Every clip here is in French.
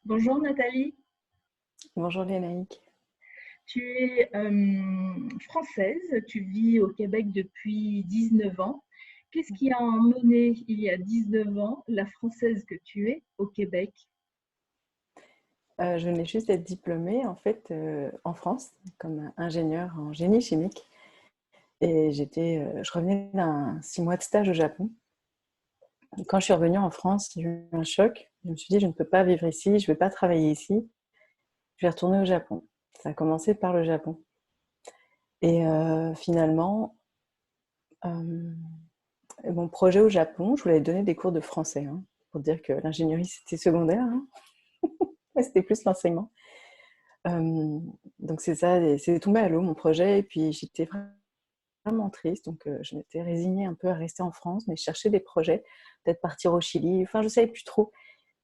Bonjour Nathalie, Bonjour Lénaïque. tu es française, tu vis au Québec depuis 19 ans. Qu'est-ce qui a emmené il y a 19 ans la française que tu es au Québec? Je venais juste d'être diplômée en fait en France comme ingénieure en génie chimique et je revenais d'un 6 mois de stage au Japon. Et quand je suis revenue en France, j'ai eu un choc. Je me suis dit je ne peux pas vivre ici, je ne vais pas travailler ici, je vais retourner au Japon. Ça a commencé par le Japon et finalement euh, mon projet au Japon, je voulais donner des cours de français pour dire que l'ingénierie c'était secondaire, ouais, c'était plus l'enseignement. Euh, donc c'est ça, c'est tombé à l'eau mon projet et puis j'étais vraiment triste, donc je m'étais résignée un peu à rester en France, mais je cherchais des projets, peut-être partir au Chili, enfin je ne savais plus trop.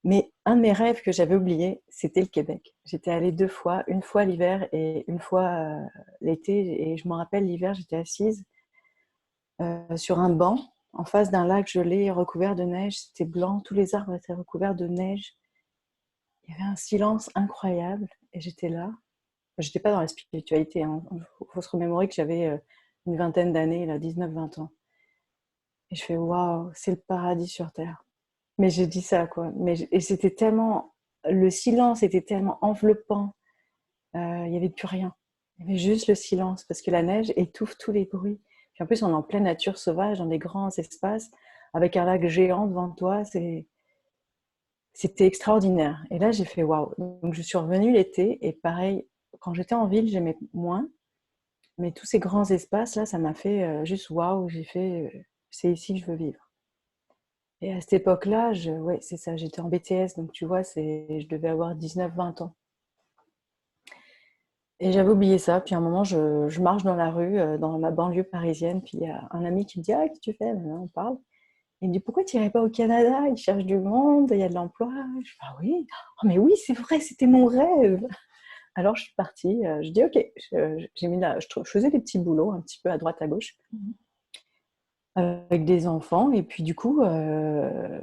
Mais un de mes rêves que j'avais oublié, c'était le Québec. J'étais allée 2 fois, une fois l'hiver et une fois l'été, et je me rappelle l'hiver, j'étais assise sur un banc en face d'un lac gelé recouvert de neige, c'était blanc, tous les arbres étaient recouverts de neige, il y avait un silence incroyable et j'étais là. J'étais pas dans la spiritualité. Faut se remémorer que j'avais une vingtaine d'années, là, 19-20 ans. Et je fais waouh, c'est le paradis sur terre. Mais j'ai dit ça, quoi. Et c'était tellement. Le silence était tellement enveloppant. Il n'y avait plus rien. Il y avait juste le silence parce que la neige étouffe tous les bruits. Puis en plus, on est en pleine nature sauvage, dans des grands espaces, avec un lac géant devant toi. C'était extraordinaire. Et là, j'ai fait waouh. Donc, je suis revenue l'été et pareil, quand j'étais en ville, j'aimais moins. Mais tous ces grands espaces, là, ça m'a fait juste waouh, j'ai fait, c'est ici que je veux vivre. Et à cette époque-là, ouais, c'est ça, j'étais en BTS, donc tu vois, je devais avoir 19-20 ans. Et j'avais oublié ça, puis à un moment, je marche dans la rue, dans ma banlieue parisienne, puis il y a un ami qui me dit: «Ah, qu'est-ce que tu fais?» On parle. Il me dit: «Pourquoi tu n'irais pas au Canada? Ils cherchent du monde, il y a de l'emploi.» Je fais: «Ah oui, oh, mais oui, c'est vrai, c'était mon rêve.» Alors je suis partie, je dis: «Ok.» J'ai mis je faisais des petits boulots un petit peu à droite à gauche avec des enfants. Et puis du coup, et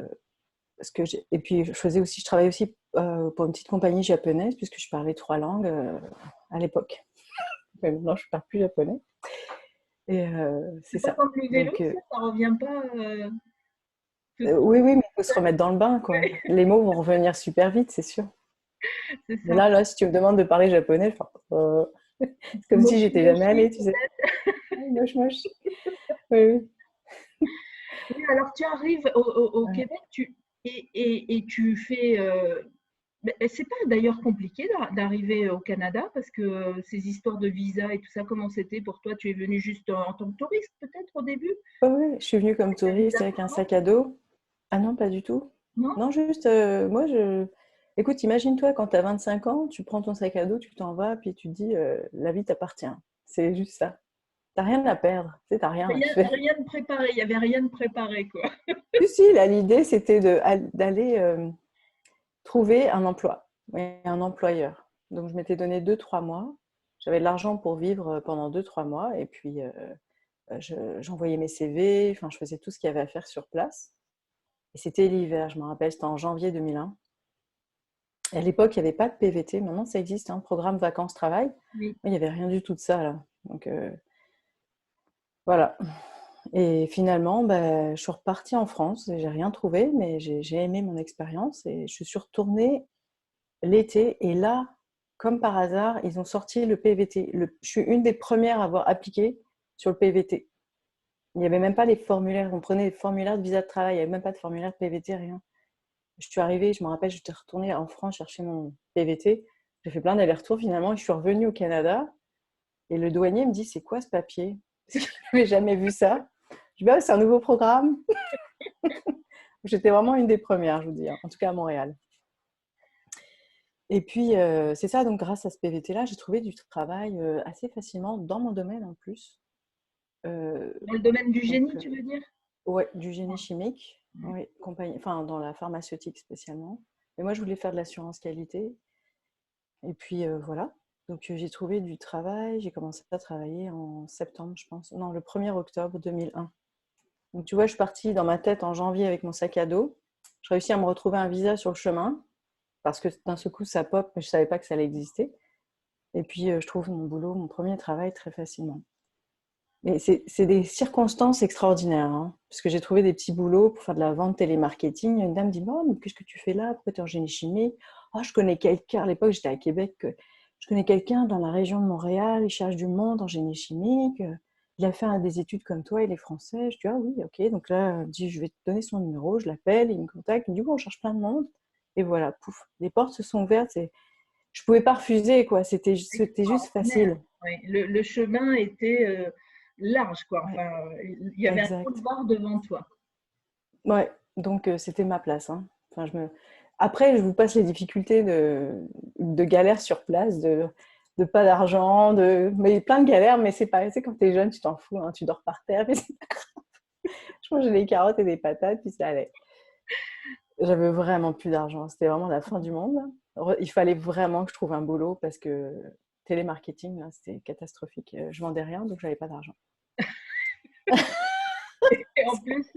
puis je travaillais aussi pour une petite compagnie japonaise puisque je parlais 3 langues à l'époque. Mais maintenant, je ne parle plus japonais. Et c'est C'est pas ça. comme le vélo, Donc, ça revient pas tout de oui, suite. oui, mais il faut se remettre dans le bain, quoi. Les mots vont revenir super vite, c'est sûr. C'est Mais ça. là, si tu me demandes de parler japonais, enfin, c'est comme si Mochi j'étais jamais mochi. allée, tu sais. Moche, moche. Oui, oui. Oui, alors tu arrives au Ouais. Québec, et tu fais. Mais c'est pas d'ailleurs compliqué d'arriver au Canada parce que ces histoires de visa et tout ça, comment c'était pour toi? Tu es venu juste en tant que touriste peut-être au début? Ouais, ouais, je suis venue comme Un touriste visa avec un permanent? sac à dos. Ah non, pas du tout. Non? Non, juste, moi, Écoute, imagine-toi quand tu as 25 ans, tu prends ton sac à dos, tu t'en vas, puis tu te dis, la vie t'appartient. C'est juste ça. T'as rien à perdre, tu sais, t'as rien, là, tu Rien, fais. rien de préparé, il y avait rien de préparé quoi. Si, si, là, l'idée, c'était d'aller trouver un emploi, et un employeur. Donc, je m'étais donné 2-3 mois. J'avais de l'argent pour vivre pendant 2-3 mois, et puis j'envoyais mes CV, enfin, je faisais tout ce qu'il y avait à faire sur place. Et c'était l'hiver, je me rappelle, c'était en janvier 2001. Et à l'époque, il n'y avait pas de PVT. Maintenant, ça existe, programme vacances-travail. Oui. Il n'y avait rien du tout de ça, là. Donc, voilà. Et finalement, bah, je suis repartie en France. J'ai rien trouvé, mais j'ai aimé mon expérience. Et je suis retournée l'été. Et là, comme par hasard, ils ont sorti le PVT. Je suis une des premières à avoir appliqué sur le PVT. Il n'y avait même pas les formulaires. On prenait les formulaires de visa de travail. Il n'y avait même pas de formulaire de PVT, rien. Je suis arrivée, je me rappelle, j'étais retournée en France chercher mon PVT. J'ai fait plein d'allers-retours finalement et je suis revenue au Canada. Et le douanier me dit: «C'est quoi ce papier?» Parce que je n'avais jamais vu ça. Je dis: «Ah, c'est un nouveau programme.» J'étais vraiment une des premières, je vous dis, en tout cas à Montréal. Et puis, c'est ça, donc grâce à ce PVT-là, j'ai trouvé du travail assez facilement dans mon domaine en plus. Euh, Dans le domaine du donc, génie, tu veux dire? ouais, du génie chimique, oui, enfin dans la pharmaceutique spécialement. Mais moi, je voulais faire de l'assurance qualité. Et puis voilà, donc j'ai trouvé du travail, j'ai commencé à travailler en septembre, je pense, non, le 1er octobre 2001. Donc tu vois, je suis partie dans ma tête en janvier avec mon sac à dos, je réussis à me retrouver un visa sur le chemin, parce que d'un seul coup, ça pop, mais je ne savais pas que ça allait exister. Et puis, je trouve mon boulot, mon premier travail très facilement. Mais c'est des circonstances extraordinaires, hein, parce que j'ai trouvé des petits boulots pour faire de la vente télémarketing. Une dame dit, oh, mais qu'est-ce que tu fais là? Pourquoi tu es en génie chimique? Oh, je connais quelqu'un, à l'époque j'étais à Québec, je connais quelqu'un dans la région de Montréal, il cherche du monde en génie chimique, il a fait des études comme toi, il est français. Je dis, ah oui, ok. Donc là, je dis, je vais te donner son numéro, je l'appelle, il me contacte, il me dit, bon, on cherche plein de monde. Et voilà, pouf, les portes se sont ouvertes. Je ne pouvais pas refuser, quoi. C'était juste facile. Oui. Le chemin était large, quoi. Ouais, Enfin, il y avait un exact. boulevard devant toi. Ouais, donc c'était ma place, hein. Enfin, Après, je vous passe les difficultés de galères sur place, de pas d'argent, mais plein de galères, mais c'est pas, tu sais, quand t'es jeune, tu t'en fous, hein, tu dors par terre, mais c'est pas grave. Je mangeais des carottes et des patates, puis ça allait. J'avais vraiment plus d'argent, c'était vraiment la fin du monde. Il fallait vraiment que je trouve un boulot parce que télémarketing, là, c'était catastrophique. Je vendais rien, donc j'avais pas d'argent. Et en plus,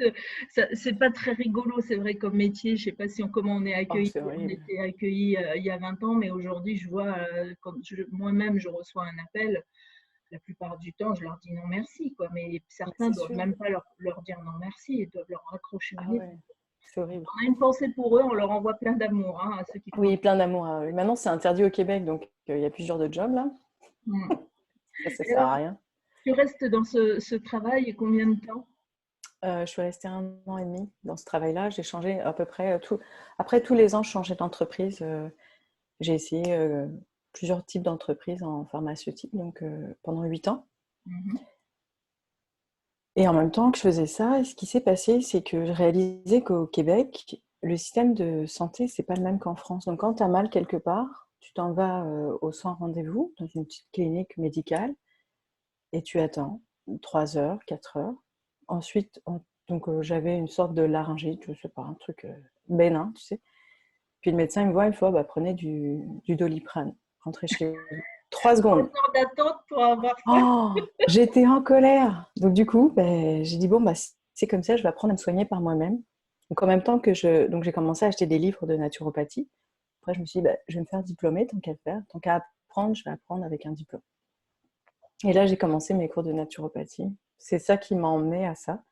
c'est pas très rigolo, c'est vrai, comme métier. Je sais pas comment on est Oh, accueilli. c'est On horrible. était accueillis il y a 20 ans, mais aujourd'hui, je vois, quand moi-même, je reçois un appel, la plupart du temps, je leur dis non merci, quoi. Mais Mais certains c'est ne doivent sûr. même pas leur dire non merci, ils doivent leur raccrocher au Ah nez. ouais, c'est horrible. On a une pensée pour eux, on leur envoie plein d'amour, hein, à ceux qui font. Oui, plein d'amour. Maintenant, c'est interdit au Québec, donc il y a plusieurs de jobs là. Mm. Ça Et sert à alors, rien. tu restes dans ce travail combien de temps? Je suis restée 1 an et demi dans ce travail-là. J'ai changé à peu près tout. Après, tous les ans, je changeais d'entreprise. J'ai essayé plusieurs types d'entreprises en pharmaceutique, donc pendant 8 ans. Mhm. Et en même temps que je faisais ça, ce qui s'est passé, c'est que je réalisais qu'au Québec, le système de santé, c'est pas le même qu'en France. Donc, quand tu as mal quelque part, tu t'en vas au sans rendez-vous dans une petite clinique médicale et tu attends 3 heures, 4 heures. Ensuite, donc j'avais une sorte de laryngite, je sais pas, un truc bénin, tu sais. Puis le médecin il me voit, il me fait, oh, bah, prenez du Doliprane, rentrez chez vous. 3 secondes. 3 heures d'attente pour avoir ça. Oh, j'étais en colère. Donc du coup, ben, j'ai dit, bon, bah, si c'est comme ça, je vais apprendre à me soigner par moi-même. Donc en même temps donc j'ai commencé à acheter des livres de naturopathie. Après, je me suis dit, bah, je vais me faire diplômer, tant qu'à le faire. Tant qu'à apprendre, je vais apprendre avec un diplôme. Et là, j'ai commencé mes cours de naturopathie. C'est ça qui m'a emmenée à ça.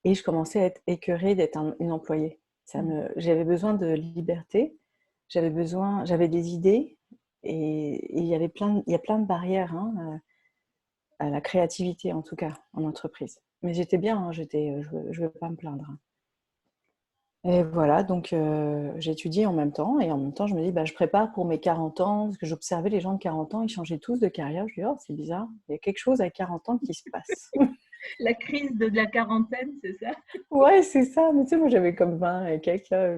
Et je commençais à être écœurée d'être une employée. J'avais besoin de liberté, j'avais des idées, et il y a plein de barrières, hein, à la créativité, en tout cas, en entreprise. Mais j'étais bien, hein, je ne veux pas me plaindre, hein. Et voilà, donc j'étudie en même temps, et en même temps, je me dis, bah, je prépare pour mes 40 ans, parce que j'observais les gens de 40 ans, ils changeaient tous de carrière. Je dis, oh, c'est bizarre, il y a quelque chose à 40 ans qui se passe. La crise de la quarantaine, c'est ça? Ouais, c'est ça. Mais tu sais, moi, j'avais comme 20 et quelques, là.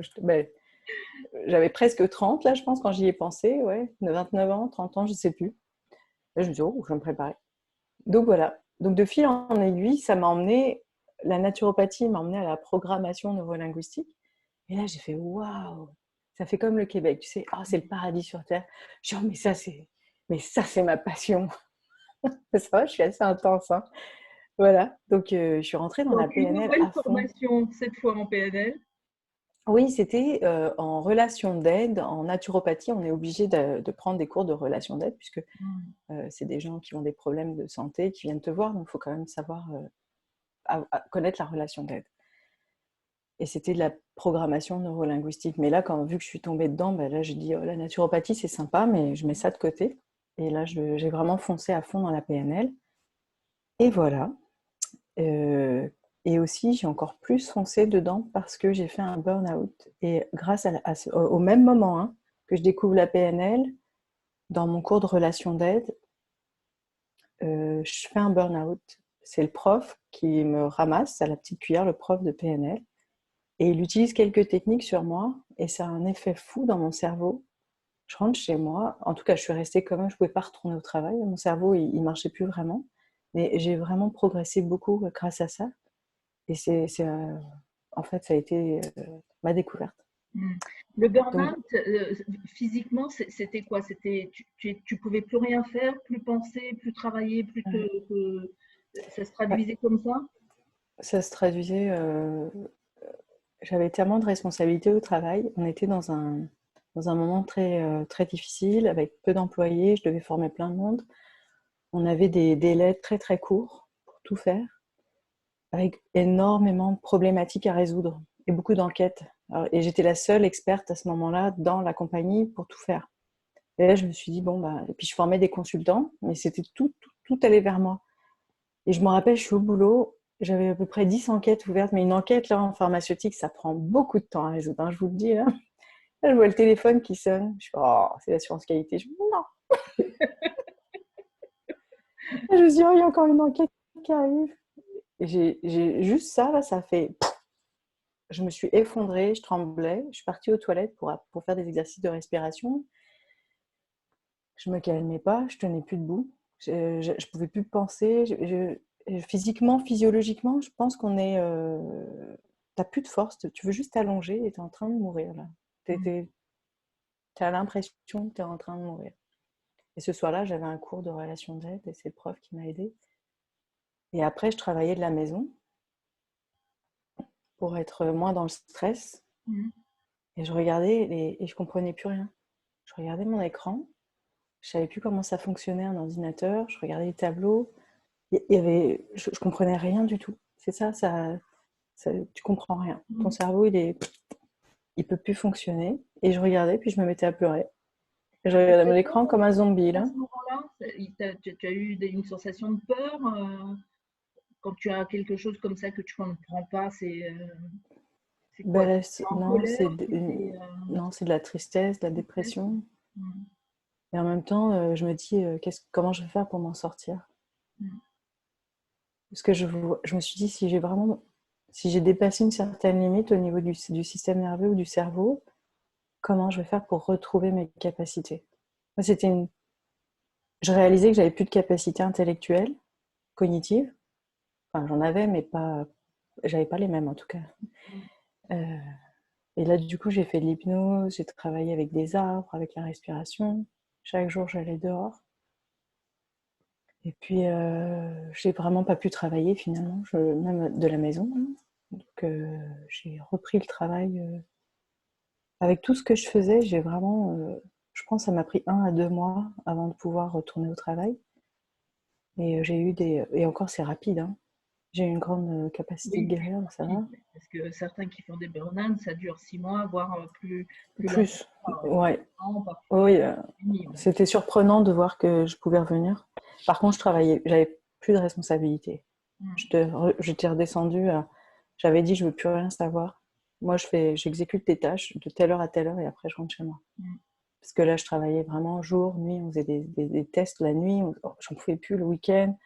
J'avais presque 30, là, je pense, quand j'y ai pensé. Ouais, de 29 ans, 30 ans, je sais plus. Là, je me dis, oh, je vais me préparer. Donc, voilà. Donc, de fil en aiguille, la naturopathie m'a emmené à la programmation neurolinguistique. Et là, j'ai fait, waouh, ça fait comme le Québec. Tu sais, oh, c'est le paradis sur Terre. Je dis, oh, mais ça, c'est ma passion. Ça va, je suis assez intense, hein. Voilà. Donc, je suis rentrée dans la Donc, une PNL nouvelle à fond. formation, cette fois en PNL. Oui, c'était en relation d'aide. En naturopathie, on est obligé de prendre des cours de relation d'aide, puisque Mm. c'est des gens qui ont des problèmes de santé qui viennent te voir, donc il faut quand même savoir connaître la relation d'aide. Et c'était de la programmation neurolinguistique. Mais là, vu que je suis tombée dedans, bah là, j'ai dit, oh, la naturopathie, c'est sympa, mais je mets ça de côté. Et là, j'ai vraiment foncé à fond dans la PNL. Et voilà. Euh, et aussi, j'ai encore plus foncé dedans parce que j'ai fait un burn-out. Et grâce au même moment, hein, que je découvre la PNL, dans mon cours de relation d'aide, je fais un burn-out. C'est le prof qui me ramasse à la petite cuillère, le prof de PNL, et il utilise quelques techniques sur moi, et ça a un effet fou dans mon cerveau. Je rentre chez moi, en tout cas, je suis restée quand même, je ne pouvais pas retourner au travail, mon cerveau, il ne marchait plus vraiment, mais j'ai vraiment progressé beaucoup grâce à ça. Et en fait, ça a été ma découverte. Mm. Le Donc, burn-out, physiquement, c'était quoi? C'était tu pouvais plus rien faire, plus penser, plus travailler, ouais, ça se ouais, traduisait comme ça? ça se traduisait. J'avais tellement de responsabilités au travail. On était dans un moment très difficile, avec peu d'employés. Je devais former plein de monde. On avait des délais très, très courts pour tout faire, avec énormément de problématiques à résoudre et beaucoup d'enquêtes. Et j'étais la seule experte à ce moment-là dans la compagnie pour tout faire. Et là, je me suis dit, bon, bah, et puis je formais des consultants, mais c'était tout allait vers moi. Et je me rappelle, je suis au boulot, j'avais à peu près 10 enquêtes ouvertes, mais une enquête là en pharmaceutique, ça prend beaucoup de temps à résoudre, hein, je vous le dis. Là. Là, je vois le téléphone qui sonne, je fais, oh, c'est l'assurance qualité. Je me dis, non. Et je me suis dit, oh, il y a encore une enquête qui arrive. Et j'ai juste ça, là, ça fait. Je me suis effondrée, je tremblais, je suis partie aux toilettes pour faire des exercices de respiration. Je me calmais pas, je tenais plus debout, je pouvais plus penser. Physiquement, physiologiquement, je pense qu'on est. T'as plus de force, tu veux juste t'allonger et t'es en train de mourir là. T'as l'impression que t'es en train de mourir. Et ce soir-là, j'avais un cours de relation d'aide et c'est le prof qui m'a aidée. Et après, je travaillais de la maison pour être moins dans le stress. Et je regardais et je comprenais plus rien. Je regardais mon écran. Je savais plus comment ça fonctionnait un ordinateur. Je regardais les tableaux. Je comprenais rien du tout. C'est ça, tu comprends rien. Ton cerveau, il peut plus fonctionner. Et je regardais, puis je me mettais à pleurer. Et je regardais mon écran comme un zombie là. À ce moment-là, tu as eu une sensation de peur quand tu as quelque chose comme ça que tu ne comprends pas. C'est quoi? Ben, Tu es en non, colère? non, c'est de la tristesse, de la dépression. Mm. Et en même temps, je me dis, comment je vais faire pour m'en sortir? Parce que je me suis dit, si j'ai dépassé une certaine limite au niveau du système nerveux ou du cerveau, comment je vais faire pour retrouver mes capacités? Moi, je réalisais que j'avais plus de capacité intellectuelle, cognitive. Enfin, j'en avais, mais j'avais pas les mêmes en tout cas. Et là, du coup, j'ai fait de l'hypnose, j'ai travaillé avec des arbres, avec la respiration. Chaque jour, j'allais dehors. Et puis, j'ai vraiment pas pu travailler finalement, même de la maison. Donc, j'ai repris le travail. Avec tout ce que je faisais, je pense que ça m'a pris 1 à 2 mois avant de pouvoir retourner au travail. Et et encore, c'est rapide, hein. J'ai une grande capacité de Oui, guérir, ça va. parce que certains qui font des burn-out, ça dure 6 mois, voire plus longtemps. Plus, ouais. Parfois. Oui, c'était surprenant de voir que je pouvais revenir. Par contre, j'avais plus de responsabilité. J'étais redescendue j'avais dit, je veux plus rien savoir. Moi, j'exécute des tâches de telle heure à telle heure et après, je rentre chez moi. Parce que là, je travaillais vraiment jour, nuit, on faisait des tests la nuit, j'en pouvais plus le week-end.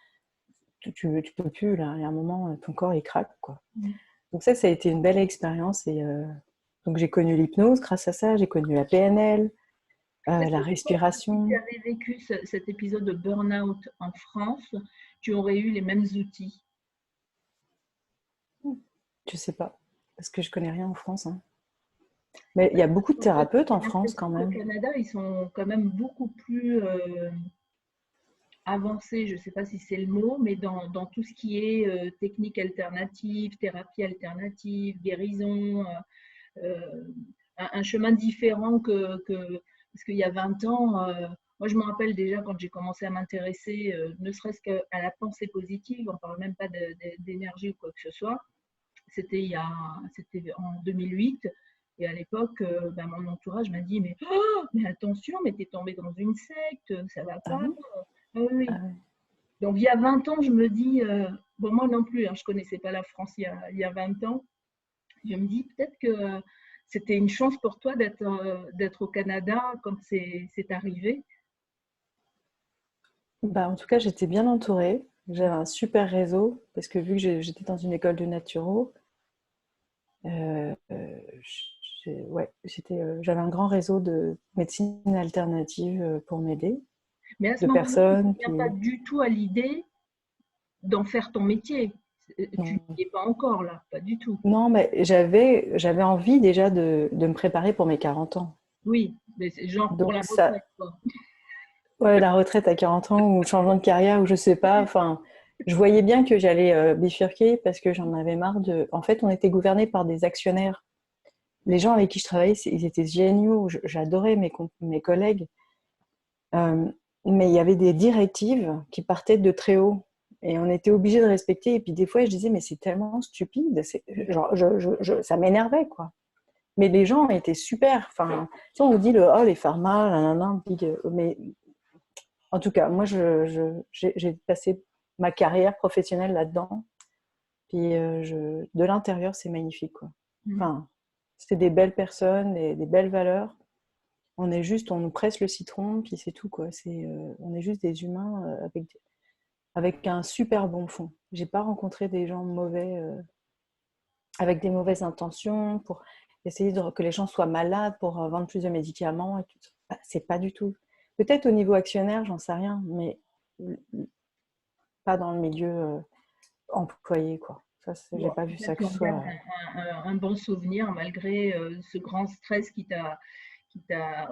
Tu peux plus, là. Il y a un moment, ton corps, il craque, quoi. Donc ça a été une belle expérience. Et donc, j'ai connu l'hypnose grâce à ça. J'ai connu la PNL, la respiration. Si tu avais vécu cet épisode de burn-out en France, tu aurais eu les mêmes outils. Je sais pas, parce que je connais rien en France, hein. Mais il y a beaucoup de thérapeutes en France quand même. Au Canada, ils sont quand même beaucoup plus avancés, je ne sais pas si c'est le mot, mais dans tout ce qui est technique alternative, thérapie alternative, guérison, un chemin différent parce qu'il y a 20 ans, moi je me rappelle déjà quand j'ai commencé à m'intéresser, ne serait-ce qu'à la pensée positive, on ne parle même pas d'énergie ou quoi que ce soit. C'était en 2008. Et à l'époque, mon entourage m'a dit mais attention, mais t'es tombé dans une secte, ça va pas. Oui. Ah ouais. Donc il y a 20 ans, je me dis, bon moi non plus, hein, je connaissais pas la France il y a 20 ans. Je me dis peut-être que c'était une chance pour toi d'être au Canada quand c'est arrivé. En tout cas, j'étais bien entourée. J'avais un super réseau, parce que vu que j'étais dans une école de naturo, j'avais un grand réseau de médecine alternative pour m'aider, Mais à ce de moment-là, tu personnes ne viens pas du tout à l'idée d'en faire ton métier. Tu n'y es pas encore là, pas du tout. Non, mais j'avais envie déjà de me préparer pour mes 40 ans. Oui, mais c'est genre pour la Donc retraite, quoi. ouais, la retraite à 40 ans ou changement de carrière ou je sais pas. Enfin, je voyais bien que j'allais bifurquer parce que j'en avais marre de. En fait, on était gouverné par des actionnaires. les gens avec qui je travaillais, ils étaient géniaux. J'adorais mes collègues. Mais il y avait des directives qui partaient de très haut. Et on était obligé de respecter. Et puis des fois, je disais, mais c'est tellement stupide. Genre, ça m'énervait, quoi. Mais les gens étaient super. Enfin, tu sais, on vous dit, les pharma, nanana, mais en tout cas, moi, j'ai passé ma carrière professionnelle là-dedans. Puis de l'intérieur, c'est magnifique, quoi. Enfin, c'était des belles personnes, des belles valeurs. On nous presse le citron, puis c'est tout, quoi. On est juste des humains avec un super bon fond. J'ai pas rencontré des gens mauvais, avec des mauvaises intentions, pour essayer que les gens soient malades, pour vendre plus de médicaments. Et tout. C'est pas du tout. Peut-être au niveau actionnaire, j'en sais rien, mais pas dans le milieu employé, quoi. Ça, j'ai pas vu ça que ce soit. Un bon souvenir malgré ce grand stress qui t'a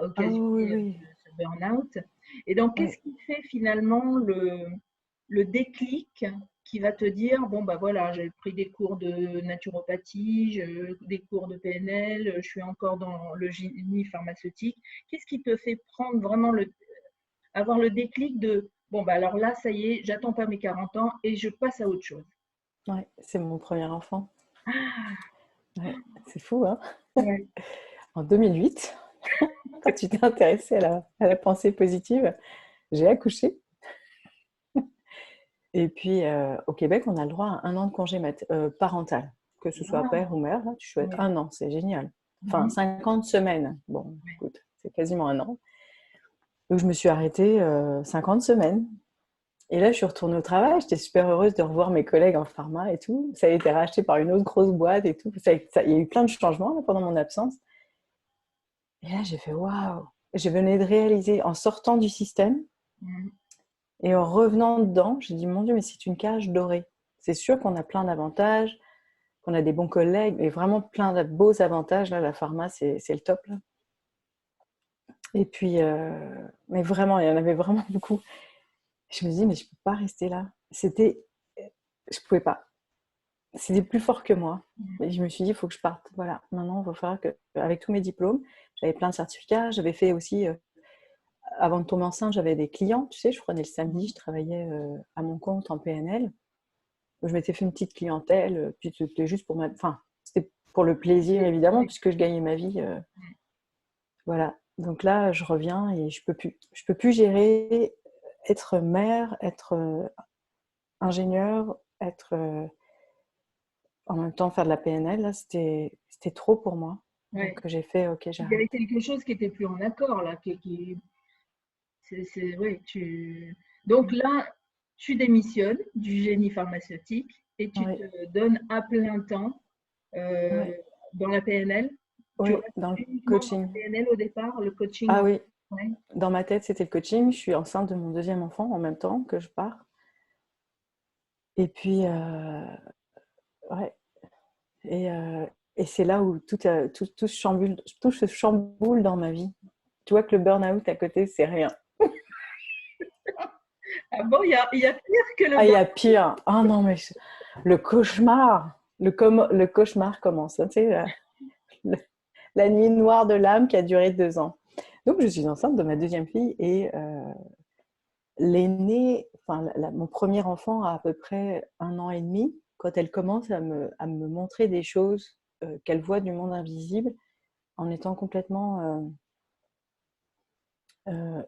occasionné Oui. ce burn-out. Et donc, qu'est-ce qui fait finalement le déclic qui va te dire, bon, bah voilà, j'ai pris des cours de naturopathie, des cours de PNL, je suis encore dans le génie pharmaceutique. Qu'est-ce qui te fait prendre vraiment avoir le déclic de, bon, bah alors là, ça y est, j'attends pas mes 40 ans et je passe à autre chose? Ouais, c'est mon premier enfant. Ah, Ouais, c'est fou, hein? ouais. En 2008, quand tu t'es intéressée à la pensée positive, j'ai accouché. Et puis, au Québec, on a le droit à 1 an de congé parental. Que ce soit père ou mère, là, tu souhaites 1 an, c'est génial. Enfin, 50 semaines. Bon, écoute, c'est quasiment 1 an. Donc, je me suis arrêtée 50 semaines. Et là, je suis retournée au travail. J'étais super heureuse de revoir mes collègues en pharma et tout. Ça a été racheté par une autre grosse boîte et tout. Il y a eu plein de changements là, pendant mon absence. Et là, j'ai fait waouh! Je venais de réaliser, en sortant du système et en revenant dedans, j'ai dit mon Dieu, mais c'est une cage dorée. C'est sûr qu'on a plein d'avantages, qu'on a des bons collègues, mais vraiment plein de beaux avantages. Là, la pharma, c'est le top. Là. Et puis, mais vraiment, il y en avait vraiment beaucoup. Je me dis, mais je ne peux pas rester là. Je ne pouvais pas. C'était plus fort que moi. Et je me suis dit, il faut que je parte. Voilà, maintenant, il va falloir que, avec tous mes diplômes, j'avais plein de certificats. J'avais fait aussi, avant de tomber enceinte, j'avais des clients. Tu sais, je prenais le samedi, je travaillais à mon compte en PNL. Je m'étais fait une petite clientèle, puis c'était juste pour enfin, c'était pour le plaisir évidemment, puisque je gagnais ma vie. Voilà. Donc là, je reviens et je peux plus. Je peux plus gérer, être mère, être ingénieur, être en même temps faire de la PNL. Là, c'était trop pour moi. Ouais. Donc j'ai fait, ok, Il y avait j'arrête. quelque chose qui était plus en accord là, ouais, Donc là, tu démissionnes du génie pharmaceutique et tu Oui, te donnes à plein temps euh, ouais. dans la PNL. Tu Oui, restes dans le uniquement dans la coaching. PNL au départ, le coaching. Ah oui, Ouais. dans ma tête, c'était le coaching. Je suis enceinte de mon deuxième enfant en même temps que je pars. Et puis, ouais. Et c'est là où tout se chamboule dans ma vie. Tu vois que le burn-out à côté, c'est rien. Ah bon, il y a pire que le Ah, il y bas. a pire. Ah non, mais le cauchemar. Le cauchemar commence. Tu sais, la nuit noire de l'âme qui a duré 2 ans. Donc, je suis enceinte de ma deuxième fille et l'aînée, enfin, mon premier enfant a à peu près 1 an et demi. Quand elle commence à me montrer des choses qu'elle voit du monde invisible, en étant complètement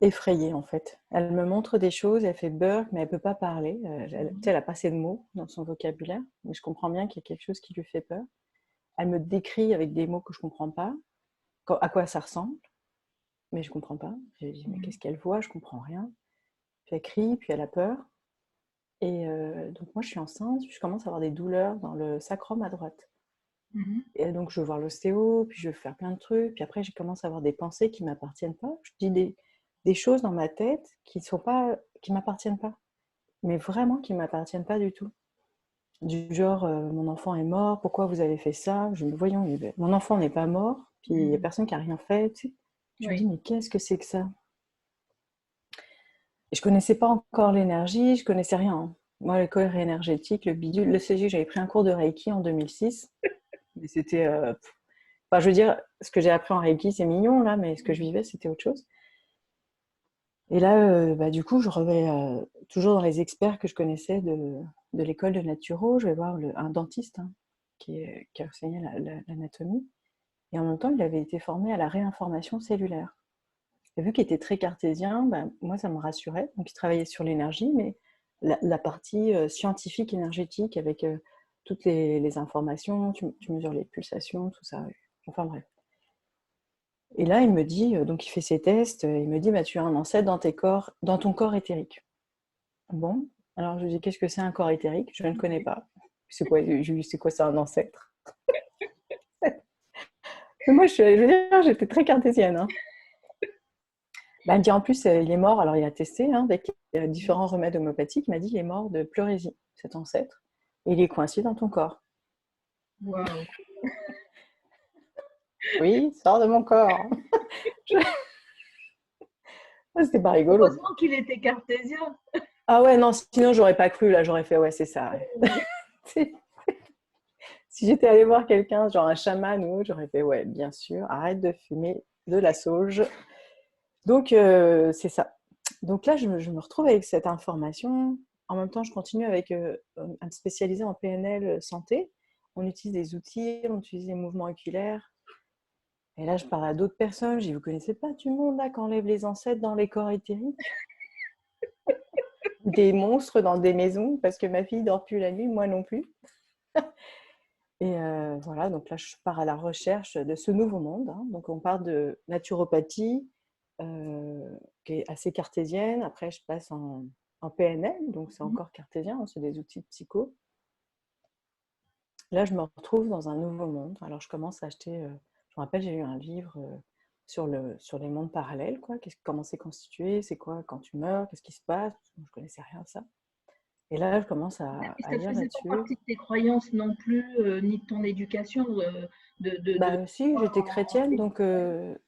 effrayée en fait. Elle me montre des choses, elle fait Burke, mais elle ne peut pas parler. Elle a pas assez de mots dans son vocabulaire, mais je comprends bien qu'il y a quelque chose qui lui fait peur. Elle me décrit avec des mots que je ne comprends pas, à quoi ça ressemble, mais je ne comprends pas. Je dis, mais qu'est-ce qu'elle voit? Je ne comprends rien. Puis elle crie, puis elle a peur. Et donc moi, je suis enceinte, je commence à avoir des douleurs dans le sacrum à droite. Et donc, je vais voir l'ostéo, puis je vais faire plein de trucs. Puis après, je commence à avoir des pensées qui ne m'appartiennent pas. Je dis des choses dans ma tête qui ne m'appartiennent pas. Mais vraiment qui ne m'appartiennent pas du tout. Du genre, mon enfant est mort, pourquoi vous avez fait ça? Voyons, mon enfant n'est pas mort, puis il n'y a personne qui n'a rien fait. Tu sais. Je me dis, mais qu'est-ce que c'est que ça? Et je ne connaissais pas encore l'énergie, je ne connaissais rien. Hein. Moi, le corps énergétique, le bidule, le CG, j'avais pris un cours de Reiki en 2006. Mais c'était... enfin, je veux dire, ce que j'ai appris en Reiki, c'est mignon, là, mais ce que je vivais, c'était autre chose. Et là, du coup, je reviens toujours dans les experts que je connaissais de l'école de naturo. Je vais voir un dentiste hein, qui enseignait l'anatomie. Et en même temps, il avait été formé à la réinformation cellulaire. Et vu qu'il était très cartésien, moi, ça me rassurait. Donc, il travaillait sur l'énergie, mais la partie scientifique, énergétique, avec toutes les informations, tu mesures les pulsations, tout ça. Enfin bref. Et là, il me dit, donc il fait ses tests, il me dit, tu as un ancêtre dans ton corps éthérique. Bon, alors je lui dis, qu'est-ce que c'est un corps éthérique? Je ne connais pas. C'est quoi, c'est un ancêtre? Mais moi, je veux dire, j'étais très cartésienne. Hein. Il me dit, en plus, il est mort, alors il a testé hein, avec différents remèdes homéopathiques, il m'a dit, il est mort de pleurésie, cet ancêtre. Et il est coincé dans ton corps. Waouh. Oui, sors de mon corps. C'était pas rigolo. Heureusement qu'il était cartésien. Ah ouais, non, sinon j'aurais pas cru, là, j'aurais fait, ouais, c'est ça. Ouais. Si j'étais allée voir quelqu'un, genre un chaman ou autre, j'aurais fait, ouais, bien sûr, arrête de fumer de la sauge. Donc, c'est ça. Donc là, je me retrouve avec cette information. En même temps, je continue avec un spécialisé en PNL santé. On utilise des outils, on utilise les mouvements oculaires. Et là, je parle à d'autres personnes. Je dis, vous connaissez pas du monde là qui enlève les ancêtres dans les corps éthériques? Des monstres dans des maisons parce que ma fille dort plus la nuit, moi non plus. Et voilà, donc là, je pars à la recherche de ce nouveau monde. Hein. Donc, on part de naturopathie, qui est assez cartésienne. Après, je passe en PNL, donc c'est encore cartésien, hein, c'est des outils de psycho. Là, je me retrouve dans un nouveau monde. Alors, je commence à acheter. Je me rappelle, j'ai eu un livre sur les mondes parallèles, quoi. Comment c'est constitué, c'est quoi quand tu meurs, qu'est-ce qui se passe. Je ne connaissais rien de ça. Et là, je commence à Et ça ne lire faisait pas là-dessus. partie de tes croyances non plus, ni de ton éducation. Si, j'étais chrétienne, donc Tu il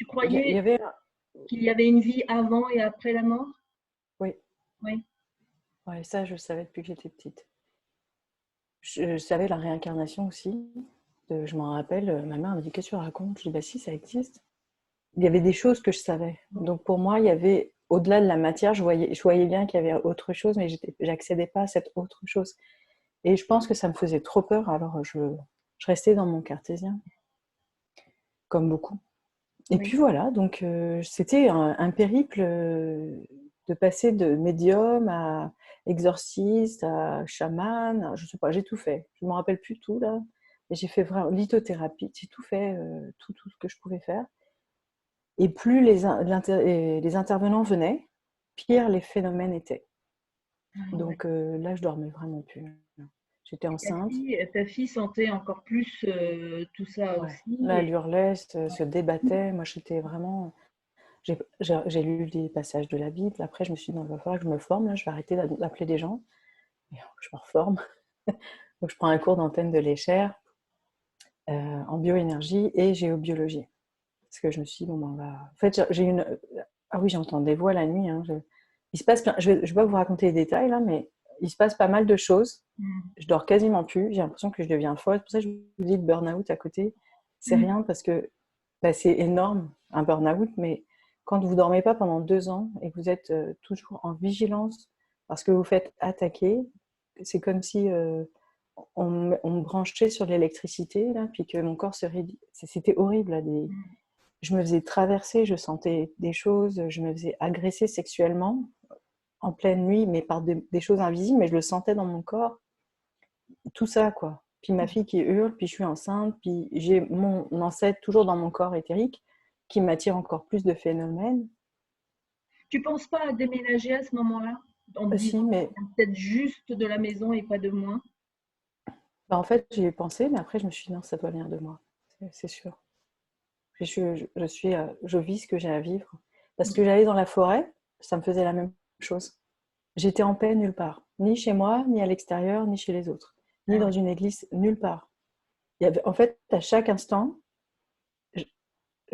y croyais avait. qu'il y avait une vie avant et après la mort? Oui, Oui. ouais, ça, je le savais depuis que j'étais petite. Je savais la réincarnation aussi. Je m'en rappelle, ma mère me dit, qu'est-ce que tu racontes? Je dis, bah si, ça existe. Il y avait des choses que je savais. Donc pour moi, il y avait, au-delà de la matière, je voyais bien qu'il y avait autre chose, mais j'accédais pas à cette autre chose. Et je pense que ça me faisait trop peur, alors je restais dans mon cartésien, comme beaucoup. Et Oui. puis voilà, donc c'était un périple de passer de médium à exorciste, à chaman, je sais pas, j'ai tout fait. Je me rappelle plus tout là, mais j'ai fait vraiment lithothérapie, j'ai tout fait, tout ce que je pouvais faire. Et plus les intervenants venaient, pire les phénomènes étaient. Ah ouais. Donc là, je dormais vraiment plus. J'étais Et enceinte. ta fille sentait encore plus tout ça Ouais. aussi. Là, elle Et hurlait, se débattait. Moi, j'étais vraiment. J'ai lu des passages de la Bible. Après, je me suis dit, non, il va falloir que je me forme. Là, je vais arrêter d'appeler des gens. Et je me reforme. Donc, je prends un cours d'antenne de l'échelle en bioénergie et géobiologie. Parce que je me suis dit, bon, ben, on va. En fait, j'ai une. Ah oui, j'entends des voix la nuit. Hein. Il se passe plein. Je vais pas vous raconter les détails là, mais il se passe pas mal de choses. mm, Je dors quasiment plus. J'ai l'impression que je deviens folle. C'est pour ça que je vous dis le burn-out à côté. C'est mm. rien parce que c'est énorme, un burn-out, mais quand vous ne dormez pas pendant 2 ans et que vous êtes toujours en vigilance parce que vous faites attaquer, c'est comme si on me branchait sur l'électricité, là, puis que mon corps se réduit. C'était horrible. Là, je me faisais traverser, je sentais des choses, je me faisais agresser sexuellement en pleine nuit, mais par des choses invisibles, mais je le sentais dans mon corps. Tout ça, quoi. Puis ma fille qui hurle, puis je suis enceinte, puis j'ai mon ancêtre toujours dans mon corps éthérique qui m'attire encore plus de phénomènes. Tu penses pas à déménager à ce moment-là, en te Si, disant mais peut-être juste de la maison et pas de moi? en fait, j'y ai pensé, mais après, je me suis dit non, ça doit venir de moi, c'est sûr. Je vis ce que j'ai à vivre. Parce que j'allais dans la forêt, ça me faisait la même chose. J'étais en paix nulle part, ni chez moi, ni à l'extérieur, ni chez les autres, ni Ah dans ouais. une église, nulle part. En fait, à chaque instant, je,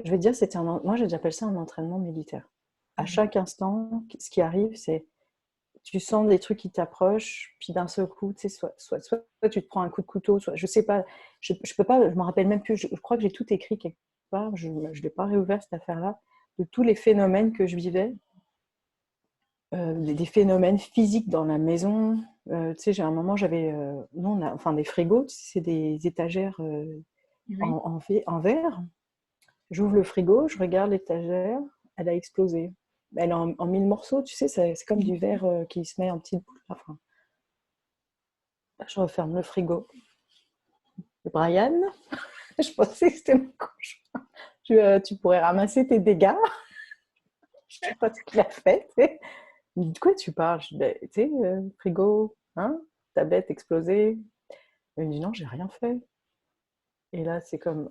je vais te dire, moi j'appelle ça un entraînement militaire. À chaque instant, ce qui arrive, c'est tu sens des trucs qui t'approchent, puis d'un seul coup, tu sais, soit tu te prends un coup de couteau, soit je sais pas, je peux pas, je me rappelle même plus. Je crois que j'ai tout écrit quelque pas, je ne l'ai pas réouvert cette affaire-là, de tous les phénomènes que je vivais, des phénomènes physiques dans la maison. Tu sais, j'ai un moment, j'avais, nous, on a, enfin des frigos, c'est des étagères Oui. en verre. J'ouvre le frigo, je regarde l'étagère, elle a explosé. Elle est en 1000 morceaux, tu sais, c'est comme du verre qui se met en petites boules. Enfin, je referme le frigo. Et Brian, je pensais que c'était mon conjoint. Tu pourrais ramasser tes dégâts. Je sais pas ce qu'il a fait. Tu sais. De quoi tu parles? Tu sais, frigo, hein, tablette explosée. Il me dit non, j'ai rien fait. Et là, c'est comme,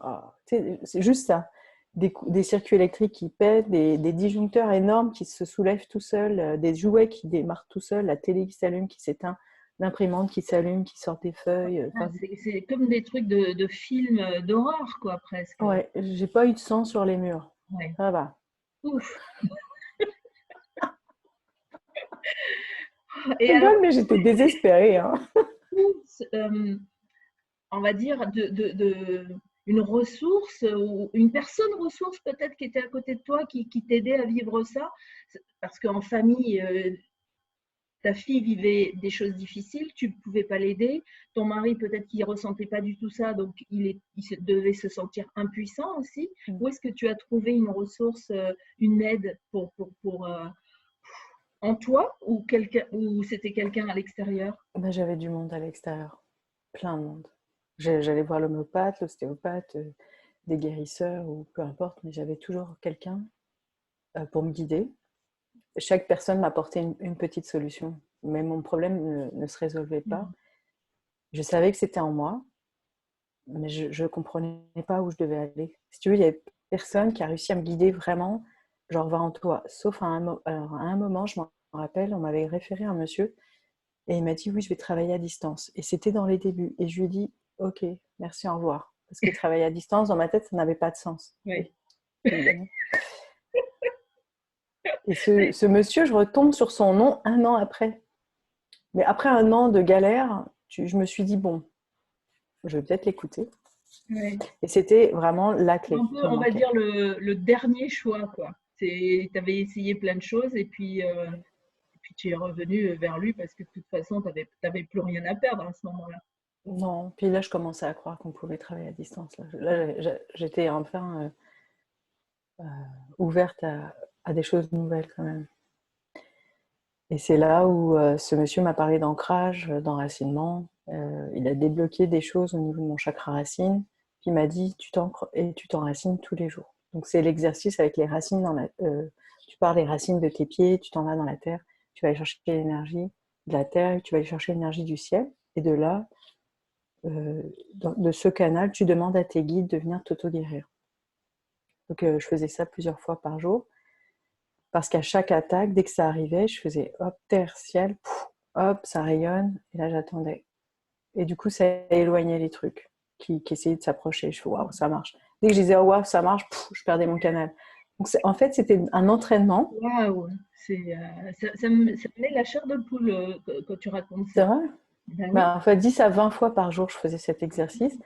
tu sais, c'est juste ça. Des circuits électriques qui pètent, des disjoncteurs énormes qui se soulèvent tout seuls, des jouets qui démarrent tout seuls, la télé qui s'allume, qui s'éteint, l'imprimante qui s'allume, qui sort des feuilles. C'est comme des trucs de films d'horreur, quoi, presque. Ouais, j'ai pas eu de sang sur les murs. Ouais. Ça va. Ouf. Je Et alors, rigole, mais j'étais désespérée. Hein. euh, on va dire, une ressource ou une personne ressource peut-être qui était à côté de toi, qui t'aidait à vivre ça. Parce qu'en famille, ta fille vivait des choses difficiles, tu ne pouvais pas l'aider. Ton mari, peut-être qu'il ne ressentait pas du tout ça, donc devait se sentir impuissant aussi. Où est-ce que tu as trouvé une ressource, une aide en toi ou c'était quelqu'un à l'extérieur? Ben, j'avais du monde à l'extérieur. Plein de monde. J'allais voir l'homéopathe, l'ostéopathe, des guérisseurs ou peu importe, mais j'avais toujours quelqu'un pour me guider. Chaque personne m'apportait une petite solution, mais mon problème ne se résolvait pas. Je savais que c'était en moi, mais je ne comprenais pas où je devais aller. Si tu veux, il n'y avait personne qui a réussi à me guider vraiment, genre va en toi. Sauf alors, à un moment, je m'en rappelle, on m'avait référé à un monsieur et il m'a dit oui, je vais travailler à distance. Et c'était dans les débuts. Et je lui ai dit ok, merci, au revoir. Parce que travailler à distance, dans ma tête, ça n'avait pas de sens. Oui. Oui, évidemment. Et ce monsieur, je retombe sur son nom un an après. Mais après un an de galère, je me suis dit, bon, je vais peut-être l'écouter. Oui. Et c'était vraiment la clé Un qui peu, me on va manquait. dire, le dernier choix, quoi. Tu avais essayé plein de choses et puis tu es revenu vers lui parce que de toute façon, tu n'avais plus rien à perdre à ce moment-là. Non, puis là, je commençais à croire qu'on pouvait travailler à distance. Là, j'étais enfin ouverte à des choses nouvelles quand même. Et c'est là où ce monsieur m'a parlé d'ancrage, d'enracinement. Il a débloqué des choses au niveau de mon chakra racine. Puis il m'a dit, tu t'ancres et tu t'enracines tous les jours. Donc c'est l'exercice avec les racines. Tu pars des racines de tes pieds, tu t'en vas dans la terre, tu vas aller chercher l'énergie de la terre, et tu vas aller chercher l'énergie du ciel. Et de là, de ce canal, tu demandes à tes guides de venir t'auto-guérir. Donc je faisais ça plusieurs fois par jour. Parce qu'à chaque attaque, dès que ça arrivait, je faisais hop, terre, ciel, pouf, hop, ça rayonne, et là j'attendais. Et du coup, ça éloignait les trucs qui essayaient de s'approcher. Je fais waouh, ça marche. Dès que je disais oh, waouh, ça marche, pouf, je perdais mon canal. Donc en fait, c'était un entraînement. Waouh, ça me met la chair de poule quand tu racontes C'est ça. vrai. Ben oui. Ben, en fait, 10 à 20 fois par jour, je faisais cet exercice.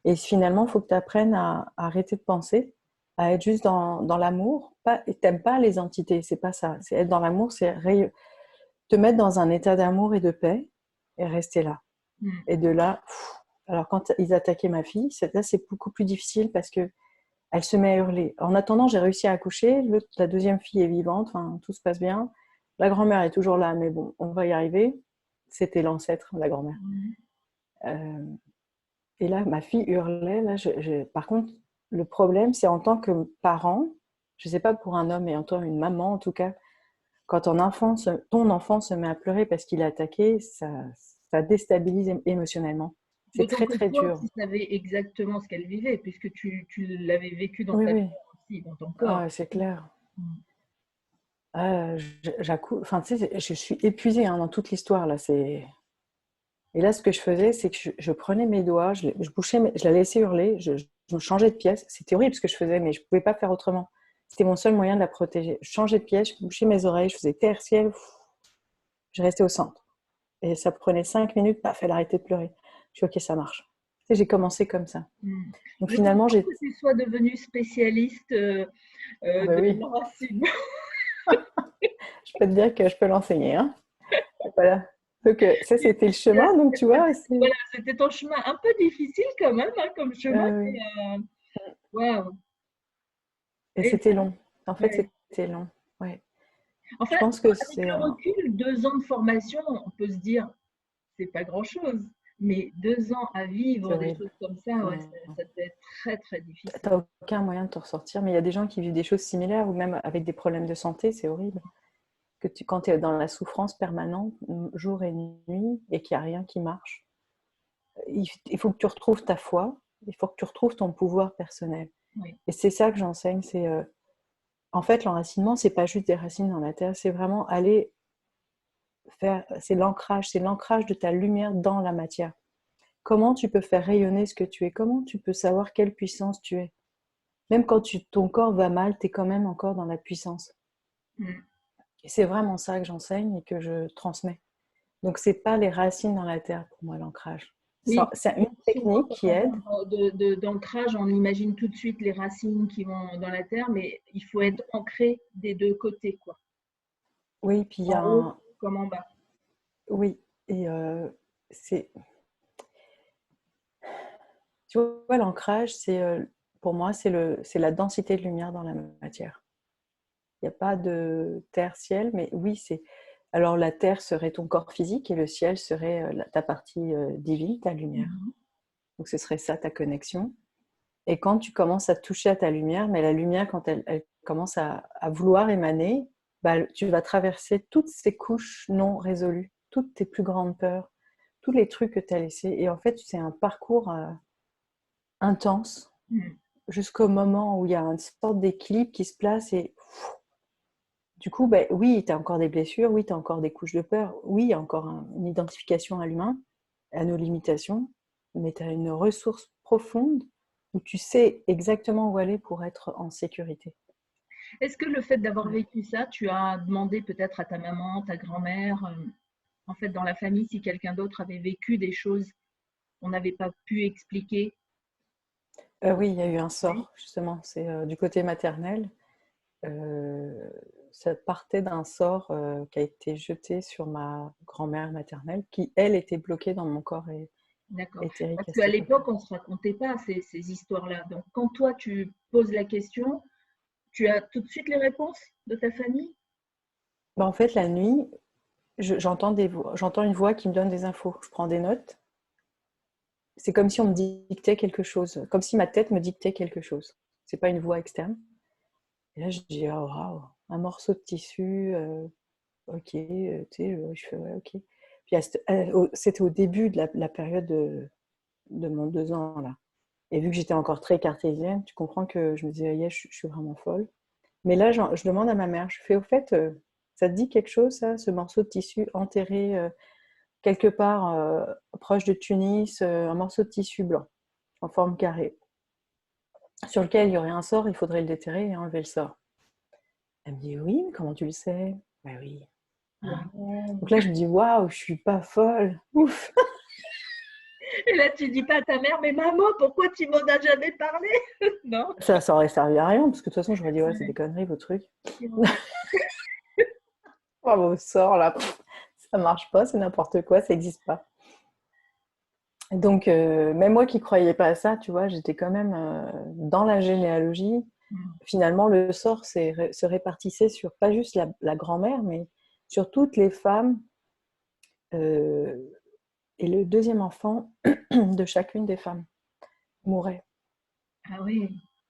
Et finalement, il faut que tu apprennes à arrêter de penser, à être juste dans l'amour. Tu n'aimes pas les entités, c'est pas ça. C'est être dans l'amour, c'est te mettre dans un état d'amour et de paix et rester là. Et de là, alors quand ils attaquaient ma fille, là c'est beaucoup plus difficile parce que elle se met à hurler. En attendant, j'ai réussi à accoucher. La deuxième fille est vivante, enfin, tout se passe bien. La grand-mère est toujours là, mais bon, on va y arriver. C'était l'ancêtre, la grand-mère. Euh, et là, ma fille hurlait. Là, par contre, le problème, c'est en tant que parent, je ne sais pas pour un homme, mais en tant qu'une maman en tout cas, quand ton enfant se met à pleurer parce qu'il est attaqué, ça déstabilise émotionnellement. C'est D'autant très que très toi, dur. tu savais exactement ce qu'elle vivait, puisque tu l'avais vécu dans Oui, ta oui, chair aussi, dans ton corps. ah, c'est clair. Mm. Enfin, tu sais, je suis épuisée hein, dans toute l'histoire là. Et là, ce que je faisais, c'est que je prenais mes doigts, je bouchais, je la laissais hurler, je me changeais de pièce. C'était horrible ce que je faisais, mais je ne pouvais pas faire autrement. C'était mon seul moyen de la protéger. Je changeais de pièce, je bouchais mes oreilles, je faisais terre, ciel, je restais au centre. Et ça prenait 5 minutes, paf, elle arrêtait de pleurer. Je dis, ok, ça marche. J'ai commencé comme ça. Mm. Donc Je finalement, comprends que tu sois devenue spécialiste Ah bah de oui, l'enracinement. je peux te dire que je peux l'enseigner, hein. Voilà. Donc ça, c'était le chemin. Donc tu vois, Voilà, c'était ton chemin un peu difficile quand même, hein, comme chemin, mais oui. waouh! Et Et c'était long. En fait, ouais. c'était long. Ouais. En Je fait, pense que avec c'est le recul, 2 ans de formation, on peut se dire, c'est pas grand-chose. Mais 2 ans à c'est vivre des horrible. choses comme ça, ouais, Non. ça devait être très, très difficile. T'as aucun moyen de te ressortir. Mais il y a des gens qui vivent des choses similaires ou même avec des problèmes de santé, c'est horrible. Quand tu es dans la souffrance permanente, jour et nuit, et qu'il n'y a rien qui marche, il faut que tu retrouves ta foi, il faut que tu retrouves ton pouvoir personnel. Oui. Et c'est ça que j'enseigne, en fait, l'enracinement, c'est pas juste des racines dans la terre, c'est vraiment aller faire, c'est l'ancrage de ta lumière dans la matière. Comment tu peux faire rayonner ce que tu es? Comment tu peux savoir quelle puissance tu es? Même quand ton corps va mal, tu es quand même encore dans la puissance. Mm. Et c'est vraiment ça que j'enseigne et que je transmets. Donc, c'est pas les racines dans la terre pour moi, l'ancrage. Oui, C'est une souvent, technique quand qui on aide. parle d'ancrage, on imagine tout de suite les racines qui vont dans la terre, mais il faut être ancré des deux côtés, quoi. Oui, puis il y En a haut un. comme en bas. Oui, et c'est. Tu vois, l'ancrage, pour moi, c'est la densité de lumière dans la matière. Il n'y a pas de terre-ciel, mais oui, c'est. Alors, la terre serait ton corps physique et le ciel serait ta partie divine, ta lumière. Mhm. Donc, ce serait ça ta connexion. Et quand tu commences à toucher à ta lumière, mais la lumière, quand elle commence à vouloir émaner, bah, tu vas traverser toutes ces couches non résolues, toutes tes plus grandes peurs, tous les trucs que tu as laissés. Et en fait, c'est un parcours intense Mm. jusqu'au moment où il y a une sorte d'équilibre qui se place et du coup, ben, oui, tu as encore des blessures, oui, tu as encore des couches de peur, oui, il y a encore une identification à l'humain, à nos limitations, mais tu as une ressource profonde où tu sais exactement où aller pour être en sécurité. Est-ce que le fait d'avoir Ouais. vécu ça, tu as demandé peut-être à ta maman, ta grand-mère, en fait dans la famille, si quelqu'un d'autre avait vécu des choses qu'on n'avait pas pu expliquer? Oui, il y a eu un Oui. sort, justement, c'est du côté maternel. Euh, Ça partait d'un sort qui a été jeté sur ma grand-mère maternelle, qui, elle, était bloquée dans mon corps D'accord. éthérique Parce à qu'à cette l'époque, époque-là. on ne se racontait pas ces histoires-là. Donc, quand toi, tu poses la question, tu as tout de suite les réponses de ta famille? Bah, en fait, la nuit, j'entends une voix qui me donne des infos. Je prends des notes. C'est comme si on me dictait quelque chose, comme si ma tête me dictait quelque chose. C'est pas une voix externe. Et là, je dis, oh, waouh, un morceau de tissu, ok, tu sais, je fais, ouais, ok. Puis c'était au début de la période de mon 2 ans, là. Et vu que j'étais encore très cartésienne, tu comprends que je me disais, yeah, je suis vraiment folle. Mais là, je demande à ma mère, je fais, au fait, ça te dit quelque chose, ça, ce morceau de tissu enterré quelque part proche de Tunis, un morceau de tissu blanc, en forme carrée, sur lequel il y aurait un sort, il faudrait le déterrer et enlever le sort. Elle me dit, oui, mais comment tu le sais? Ben oui. Hein. Wow. Donc là, je me dis, waouh, je suis pas folle. Ouf. Et là, tu dis pas à ta mère, mais maman, pourquoi tu m'en as jamais parlé? Non? Ça aurait servi à rien, parce que de toute façon, j'aurais dit, ouais, c'est des conneries, vos trucs. Oh, vos sorts, là, ça marche pas, c'est n'importe quoi, ça n'existe pas. Donc, même moi qui croyais pas à ça, tu vois, j'étais quand même dans la généalogie. Finalement, le sort se répartissait sur pas juste la grand-mère, mais sur toutes les femmes euh, et le deuxième enfant de chacune des femmes mourait. Ah oui.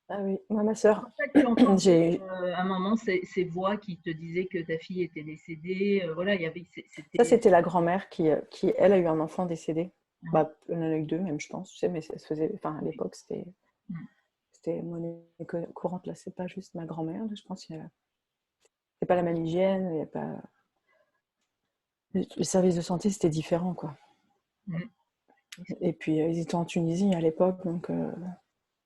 Ah oui, moi, ma C'est sœur, pour ça que tu entendais j'ai... à un moment ces voix qui te disaient que ta fille était décédée. Voilà, il y avait, Ça, c'était. c'était la grand-mère qui, elle, a eu un enfant décédé. Ouais. Bah, elle en a eu deux, même, je pense, tu sais, mais ça se faisait... Enfin, à l'époque, Mm. c'était monnaie courante, là, c'est pas juste ma grand-mère, là, je pense qu'il y a... C'est pas la même hygiène, il y a pas... Le service de santé, c'était différent, quoi. Mm. Et puis, ils étaient en Tunisie à l'époque, donc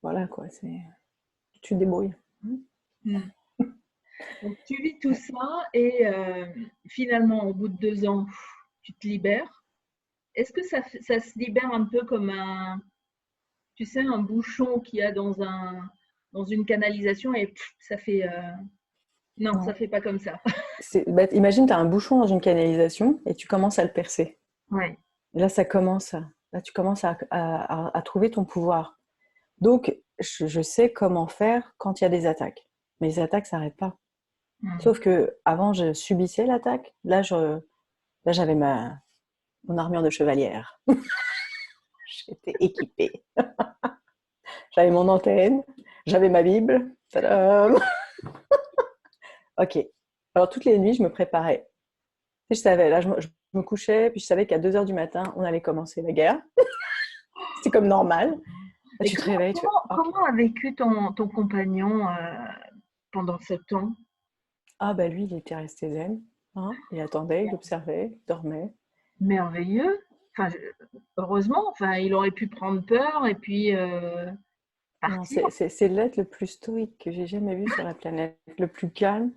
voilà, quoi, tu te débrouilles. Mm. Donc, tu vis tout ça et finalement, au bout de 2 ans, tu te libères. Est-ce que ça se libère un peu comme un tu sais, un bouchon qu'il y a dans une canalisation et ça fait. Non, ça Non. fait pas comme ça. Bah, imagine, tu as un bouchon dans une canalisation et tu commences à le percer. Ouais. Là, là, tu commences à trouver ton pouvoir. Donc, je sais comment faire quand il y a des attaques. Mais les attaques ne s'arrêtent pas. Mm. Sauf que avant, je subissais l'attaque. Là, j'avais mon armure de chevalière. J'étais équipée. J'avais mon antenne, j'avais ma Bible. Tadam. Ok. Alors, toutes les nuits, je me préparais. Et je savais, là, je me couchais, puis je savais qu'à 2 heures du matin, on allait commencer la guerre. C'était comme normal. Là, Et tu te réveilles, tu fais OK. comment a vécu ton compagnon pendant ce temps? Ah, bah lui, il était resté zen. Hein, il attendait, il observait, il dormait. Merveilleux. Enfin, heureusement, enfin, il aurait pu prendre peur et puis Non, partir. c'est l'être le plus stoïque que j'ai jamais vu sur la planète. Le plus calme,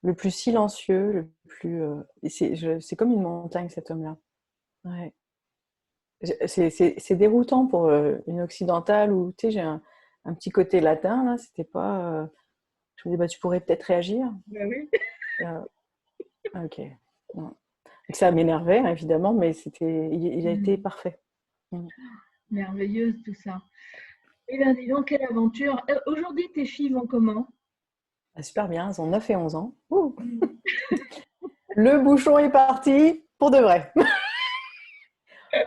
le plus silencieux, le plus. C'est comme une montagne, cet homme-là. Ouais. C'est déroutant pour une occidentale où, tu sais, j'ai un petit côté latin, là. C'était pas. Je me dis, bah, tu pourrais peut-être réagir. Ben oui. Euh, ok. Non. Donc, ça m'énervait, hein, évidemment, mais il a été Mm. parfait. Mm. Merveilleuse tout ça. Eh bien, dis donc, quelle aventure. Aujourd'hui, tes filles vont comment? Ah, super bien, elles ont 9 et 11 ans. Ouh. Mm. Le bouchon est parti pour de vrai.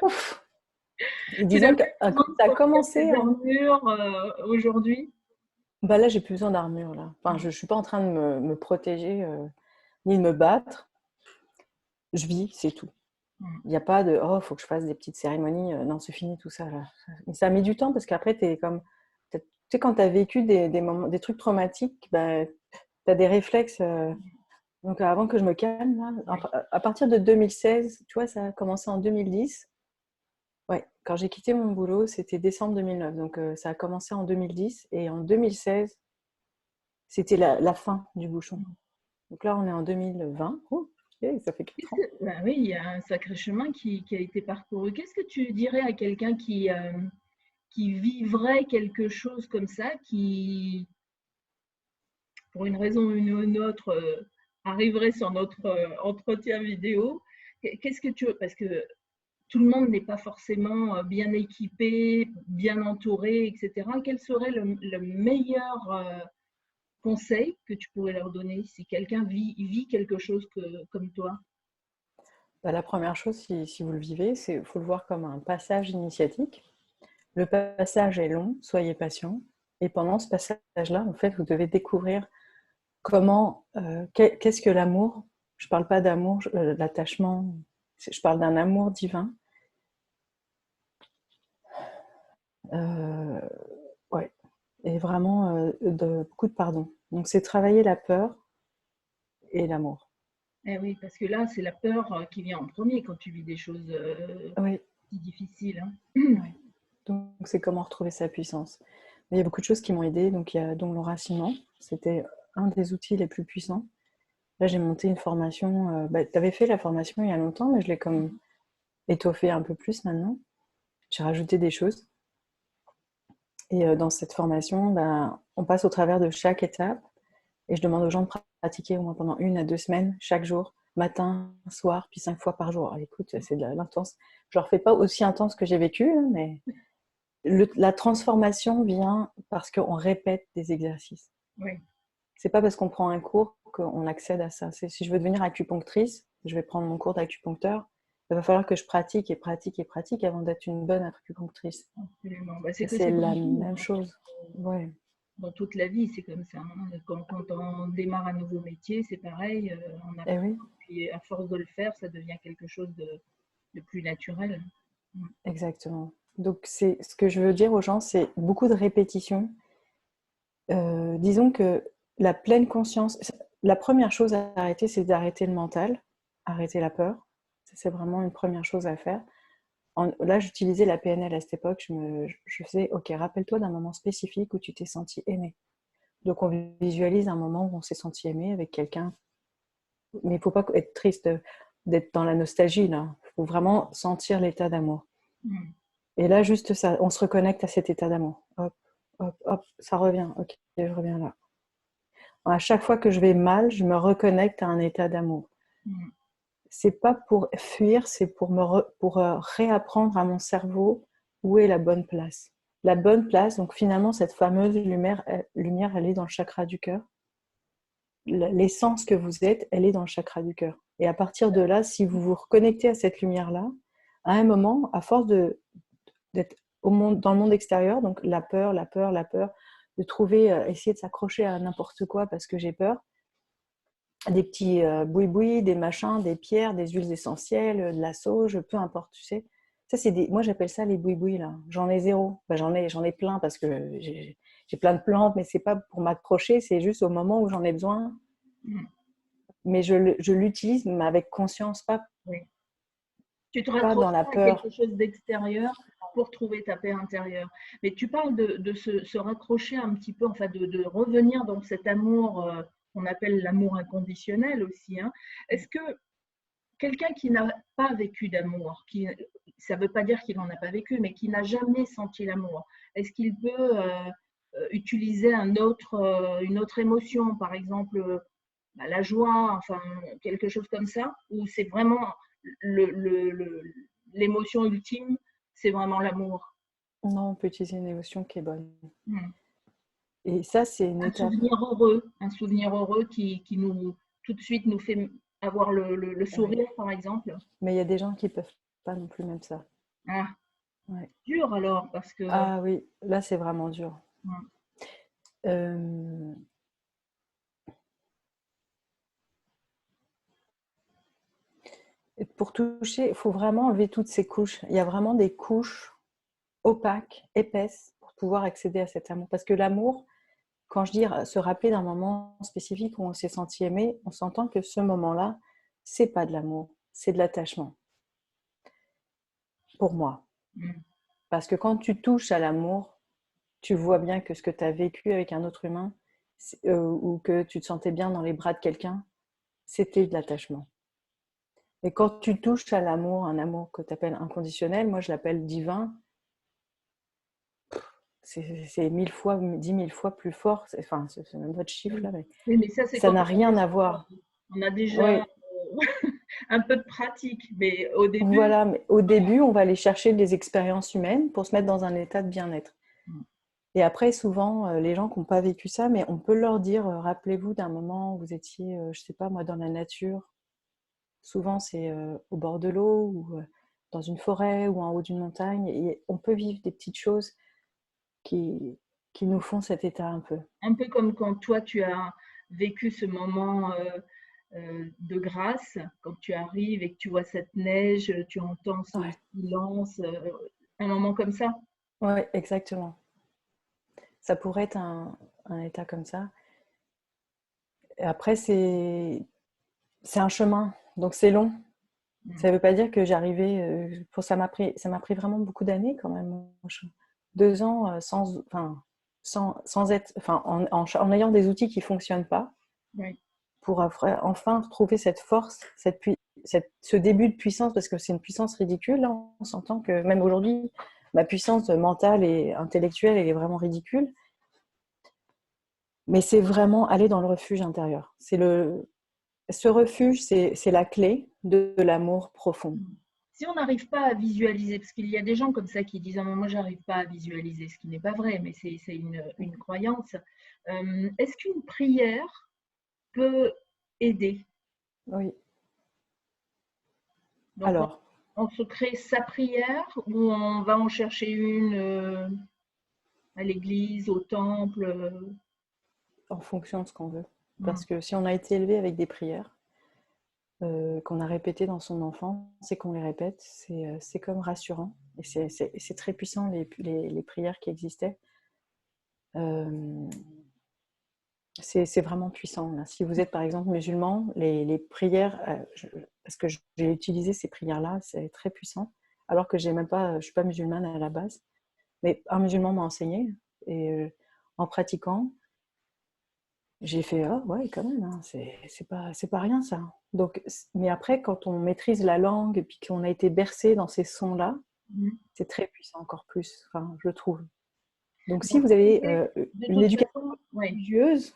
Ouf. Tu n'as Disons que plus besoin quand de ça a sortir commencé, tes armures aujourd'hui? bah là, j'ai plus besoin d'armure. Là. Enfin, je ne suis pas en train de me protéger ni de me battre. Je vis, c'est tout. Mm. Il n'y a pas de oh, faut que je fasse des petites cérémonies. Non, c'est fini tout ça. Là. Mais ça met du temps parce qu'après, tu es comme. Tu sais, quand tu as vécu des moments, des trucs traumatiques, bah, tu as des réflexes. Donc, avant que je me calme, là, Oui. à partir de 2016, tu vois, ça a commencé en 2010. Ouais, quand j'ai quitté mon boulot, c'était décembre 2009. Donc, ça a commencé en 2010. Et en 2016, c'était la fin du bouchon. Donc là, on est en 2020. Oh, okay, ça fait 4 ans. Ben oui, il y a un sacré chemin qui a été parcouru. Qu'est-ce que tu dirais à quelqu'un qui vivrait quelque chose comme ça, qui, pour une raison ou une autre, arriverait sur notre entretien vidéo? Qu'est-ce que tu veux? Parce que tout le monde n'est pas forcément bien équipé, bien entouré, etc. Quel serait le meilleur conseil que tu pourrais leur donner si quelqu'un vit quelque chose comme toi? Bah, la première chose, si vous le vivez, il faut le voir comme un passage initiatique. Le passage est long, soyez patient. Et pendant ce passage-là, en fait, vous devez découvrir qu'est-ce que l'amour. Je ne parle pas d'amour, l'attachement, je parle d'un amour divin. Euh, ouais. Et vraiment de beaucoup de pardon. Donc, c'est travailler la peur et l'amour. Eh oui, parce que là, c'est la peur qui vient en premier quand tu vis des choses Oui, si difficiles, hein. oui. Donc, c'est comment retrouver sa puissance. Mais il y a beaucoup de choses qui m'ont aidée. Donc, il y a donc l'enracinement. C'était un des outils les plus puissants. Là, j'ai monté une formation. Tu avais fait la formation il y a longtemps, mais je l'ai comme étoffée un peu plus maintenant. J'ai rajouté des choses. Et dans cette formation, ben, on passe au travers de chaque étape. Et je demande aux gens de pratiquer au moins pendant 1 à 2 semaines, chaque jour, matin, soir, puis 5 fois par jour. Alors, écoute, c'est de l'intense. Je ne leur fais pas aussi intense que j'ai vécu, mais la transformation vient parce qu'on répète des exercices. Oui, C'est pas parce qu'on prend un cours qu'on accède à ça. Si je veux devenir acupunctrice, je vais prendre mon cours d'acupuncteur. Il va falloir que je pratique et pratique et pratique avant d'être une bonne acupunctrice. absolument. Bah, C'est c'est comme la tout, même hein. chose. Ouais, Dans toute la vie, c'est comme ça, hein. Quand on démarre un nouveau métier, c'est pareil, on et apprend, oui, puis à force de le faire, ça devient quelque chose de plus naturel. Mm. exactement. Donc, ce que je veux dire aux gens, c'est beaucoup de répétitions. Disons que la pleine conscience, la première chose à arrêter, c'est d'arrêter le mental, arrêter la peur. Ça, c'est vraiment une première chose à faire. Là, j'utilisais la PNL à cette époque. Je faisais, ok, rappelle-toi d'un moment spécifique où tu t'es senti aimé. Donc, on visualise un moment où on s'est senti aimé avec quelqu'un. Mais il ne faut pas être triste d'être dans la nostalgie, là. Il faut vraiment sentir l'état d'amour. Mm. Et là, juste ça, on se reconnecte à cet état d'amour. Hop, hop, hop, ça revient. Ok, je reviens là. À chaque fois que je vais mal, je me reconnecte à un état d'amour. Mm. C'est pas pour fuir, c'est pour réapprendre à mon cerveau où est la bonne place. La bonne place, donc finalement, cette fameuse lumière, elle est dans le chakra du cœur. L'essence que vous êtes, elle est dans le chakra du cœur. Et à partir de là, si vous vous reconnectez à cette lumière-là, à un moment, à force d'être dans le monde extérieur, donc la peur, de trouver, essayer de s'accrocher à n'importe quoi parce que j'ai peur, des petits boui-boui, des machins, des pierres, des huiles essentielles, de la sauge, peu importe, tu sais. Ça, moi, j'appelle ça les boui-boui, là. J'en ai zéro. Ben, j'en ai plein parce que j'ai plein de plantes, mais c'est pas pour m'accrocher, c'est juste au moment où j'en ai besoin. Mm. Mais je l'utilise, mais avec conscience, Oui. Tu te pas dans raccroches la pas à quelque peur. chose d'extérieur pour trouver ta paix intérieure. Mais tu parles de se raccrocher un petit peu, enfin de revenir dans cet amour qu'on appelle l'amour inconditionnel aussi, hein. Est-ce que quelqu'un qui n'a pas vécu d'amour, ça ne veut pas dire qu'il n'en a pas vécu, mais qui n'a jamais senti l'amour, est-ce qu'il peut utiliser une autre émotion, par exemple la joie, enfin quelque chose comme ça, ou c'est vraiment l'émotion ultime, c'est vraiment l'amour. Non, on peut utiliser une émotion qui est bonne. Hmm. Et ça, c'est une étape. Un souvenir heureux qui nous tout de suite nous fait avoir le Oui. sourire, par exemple. Mais il y a des gens qui peuvent pas non plus même ça. Ah, Ouais. dur alors, parce que Ah oui, là, c'est vraiment dur. hmm, Euh, pour toucher, il faut vraiment enlever toutes ces couches. Il y a vraiment des couches opaques, épaisses, pour pouvoir accéder à cet amour. Parce que l'amour, quand je dis se rappeler d'un moment spécifique où on s'est senti aimé, on s'entend que ce moment-là, c'est pas de l'amour, c'est de l'attachement. Pour moi. hmm, Parce que quand tu touches à l'amour, tu vois bien que ce que tu as vécu avec un autre humain, ou que tu te sentais bien dans les bras de quelqu'un, c'était de l'attachement. Et quand tu touches à l'amour, un amour que tu appelles inconditionnel, moi je l'appelle divin, c'est 1000 fois, 10 000 fois plus fort. Enfin, c'est même pas de chiffre oui. là, mais Oui, mais ça, c'est ça quand n'a on a rien à déjà, voir. on a déjà Oui, un peu de pratique, mais au début, voilà. Mais au début, on va aller chercher des expériences humaines pour se mettre dans un état de bien-être. hmm, Et après, souvent, les gens qui n'ont pas vécu ça, mais on peut leur dire, rappelez-vous d'un moment où vous étiez, je ne sais pas moi, dans la nature. Souvent, c'est au bord de l'eau ou dans une forêt ou en haut d'une montagne. Et on peut vivre des petites choses qui, qui nous font cet état un peu. un peu comme quand toi, tu as vécu ce moment de grâce, quand tu arrives et que tu vois cette neige, tu entends ce Ouais, silence, un moment comme ça. ouais, exactement. Ça pourrait être un état comme ça. Et après, c'est un chemin, donc c'est long. Hmm. Ça ne veut pas dire que j'arrivais. Ça m'a pris vraiment beaucoup d'années quand même. 2 ans sans être, enfin, en ayant des outils qui ne fonctionnent pas, Oui. pour enfin retrouver cette force, ce début de puissance, parce que c'est une puissance ridicule. Là, on s'entend que même aujourd'hui, ma puissance mentale et intellectuelle, elle est vraiment ridicule. Mais c'est vraiment aller dans le refuge intérieur. Ce refuge, c'est la clé de l'amour profond. Si on n'arrive pas à visualiser, parce qu'il y a des gens comme ça qui disent ah, moi j'arrive pas à visualiser, ce qui n'est pas vrai, mais c'est une croyance. Est-ce qu'une prière peut aider? Oui. Donc Alors, on se crée sa prière ou on va en chercher une à l'église, au temple. en fonction de ce qu'on veut. Hmm, Parce que si on a été élevé avec des prières, qu'on a répétées dans son enfance et qu'on les répète, c'est comme rassurant. Et c'est très puissant, les prières qui existaient. Euh, c'est vraiment puissant. Là. Si vous êtes par exemple musulman, les prières, parce que j'ai utilisé ces prières-là, c'est très puissant, alors que j'ai même pas, je ne suis pas musulmane à la base. Mais un musulman m'a enseigné, et en pratiquant, j'ai fait ah ouais quand même, hein, c'est pas rien ça. Donc, mais après, quand on maîtrise la langue et puis qu'on a été bercé dans ces sons-là, Mhm. C'est très puissant, encore plus, enfin, je trouve. Donc, si Donc, vous avez de une toute éducation façon, oui, religieuse,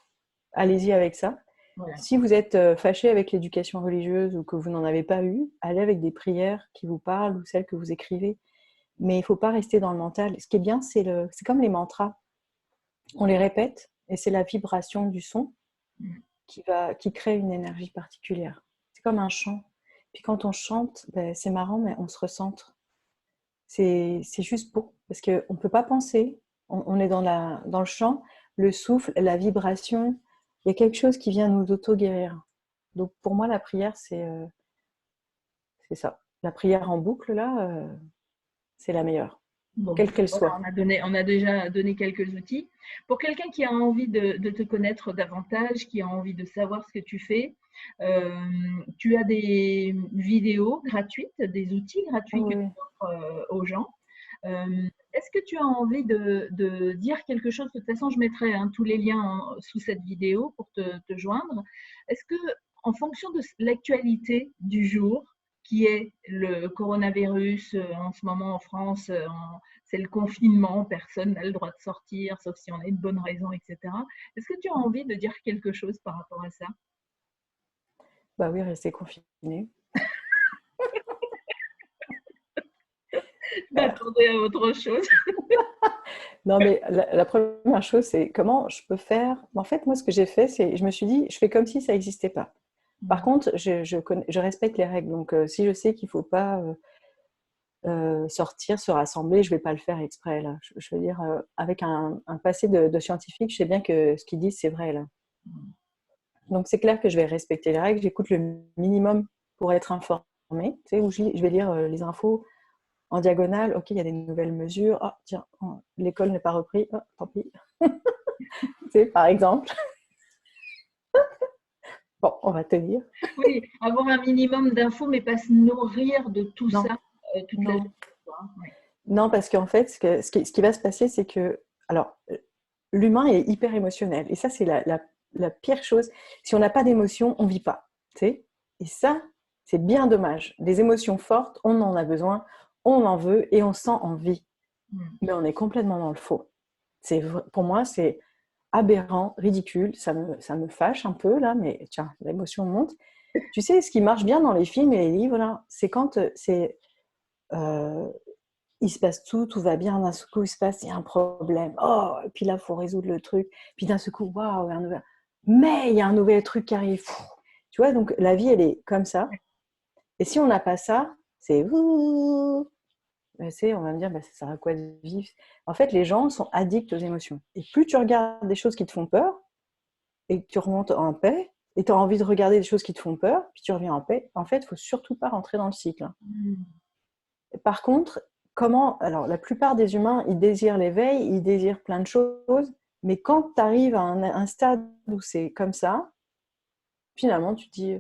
allez-y avec ça. voilà. Si vous êtes fâché avec l'éducation religieuse ou que vous n'en avez pas eu, allez avec des prières qui vous parlent ou celles que vous écrivez. Mais il ne faut pas rester dans le mental. Ce qui est bien, c'est comme les mantras. On les répète et c'est la vibration du son Mhm. qui crée une énergie particulière. C'est comme un chant. Puis quand on chante, ben, c'est marrant, mais on se recentre. C'est juste beau parce qu'on ne peut pas penser. On est dans le chant, le souffle, la vibration. Il y a quelque chose qui vient nous auto-guérir. Donc pour moi, la prière, c'est ça. La prière en boucle, là, c'est la meilleure, Bon, quelle qu'elle voilà, soit. on a déjà donné quelques outils. Pour quelqu'un qui a envie de te connaître davantage, qui a envie de savoir ce que tu fais, euh, tu as des vidéos gratuites, des outils Ah gratuits que tu oui. offres aux gens. Est-ce que tu as envie de dire quelque chose? De toute façon, je mettrai tous les liens sous cette vidéo pour te joindre. Est-ce que, en fonction de l'actualité du jour, qui est le coronavirus en ce moment en France, c'est le confinement, personne n'a le droit de sortir, sauf si on a une bonne raison, etc. Est-ce que tu as envie de dire quelque chose par rapport à ça? Bah oui, rester confiné. Je m'attendais à autre chose. Non, mais la première chose, c'est comment je peux faire. En fait, moi, ce que j'ai fait, c'est je me suis dit, je fais comme si ça n'existait pas. Par contre, je respecte les règles. Donc, si je sais qu'il ne faut pas sortir, se rassembler, je ne vais pas le faire exprès. Là. Je veux dire, avec un passé de scientifique, je sais bien que ce qu'ils disent, c'est vrai. Là. Donc, c'est clair que je vais respecter les règles. J'écoute le minimum pour être informée. Tu sais, où je vais lire les infos en diagonale. OK, il y a des nouvelles mesures. Oh, tiens, l'école n'est pas reprise. Oh, tant pis. Tu sais, par exemple. Bon, on va tenir. Oui, avoir un minimum d'infos, mais pas se nourrir de tout Non, ça toute la non. journée, quoi. Oui. Non, parce qu'en fait, ce qui va se passer, c'est que, alors, l'humain est hyper émotionnel. Et ça, c'est la pire chose. Si on n'a pas d'émotion, on ne vit pas. Tu sais. Et ça, c'est bien dommage. Des émotions fortes, on en a besoin, on en veut et on sent envie. Mm. Mais on est complètement dans le faux. Pour moi, c'est aberrant, ridicule. Ça me fâche un peu, là, mais tiens, l'émotion monte. Tu sais, ce qui marche bien dans les films et les livres, là, c'est quand euh, il se passe tout va bien, d'un seul coup, il y a un problème. Oh, et puis là, il faut résoudre le truc. Puis d'un seul coup, waouh, mais il y a un nouvel truc qui arrive. Tu vois, donc la vie, elle est comme ça. Et si on n'a pas ça, c'est ouh. Ben, on va me dire, ben, ça sert à quoi de vivre? En fait, les gens sont addicts aux émotions. Et plus tu regardes des choses qui te font peur, et que tu remontes en paix, et tu as envie de regarder des choses qui te font peur, puis tu reviens en paix, en fait, il ne faut surtout pas rentrer dans le cycle. Hein. Mm. Par contre, alors la plupart des humains, ils désirent l'éveil, ils désirent plein de choses, mais quand tu arrives à un stade où c'est comme ça, finalement, tu te dis,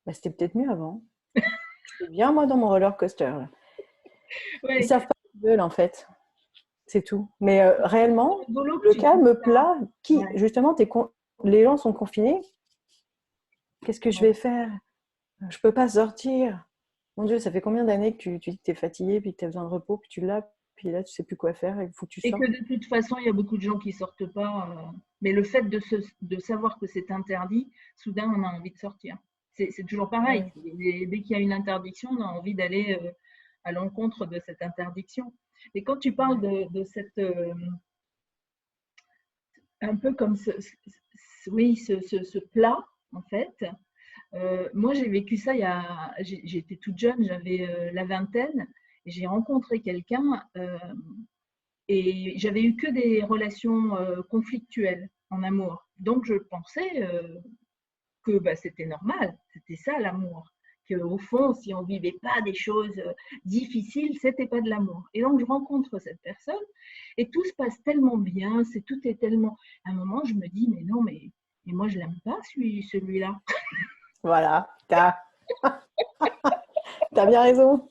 bah, c'était peut-être mieux avant. J'étais bien, moi, dans mon roller coaster. Là. Ils Ouais, savent pas ce qu'ils veulent, en fait. C'est tout. Mais c'est réellement, rigolo que le tu dises calme ça. plat, Ouais, justement, les gens sont confinés, qu'est-ce que je ouais. vais faire? Je peux pas sortir. Mon Dieu, ça fait combien d'années que tu dis que tu es fatigué, puis que tu as besoin de repos, puis tu l'as, puis là, tu sais plus quoi faire, il faut que tu Et que sortes. de toute façon, il y a beaucoup de gens qui sortent pas. Mais le fait de savoir que c'est interdit, soudain, on a envie de sortir. C'est toujours pareil. Ouais. Dès qu'il y a une interdiction, on a envie d'aller à l'encontre de cette interdiction. Et quand tu parles Ouais. de cette, un peu comme oui, ce plat, en fait, moi, j'ai vécu ça j'étais toute jeune, j'avais la vingtaine, et j'ai rencontré quelqu'un et j'avais eu que des relations conflictuelles en amour. Donc, je pensais que bah, c'était normal, c'était ça l'amour. Qu'au fond, si on vivait pas des choses difficiles, c'était pas de l'amour. Et donc, je rencontre cette personne et tout se passe tellement bien, tout est tellement. À un moment, je me dis, mais non, mais moi, je l'aime pas, celui-là. Voilà, t'as bien raison.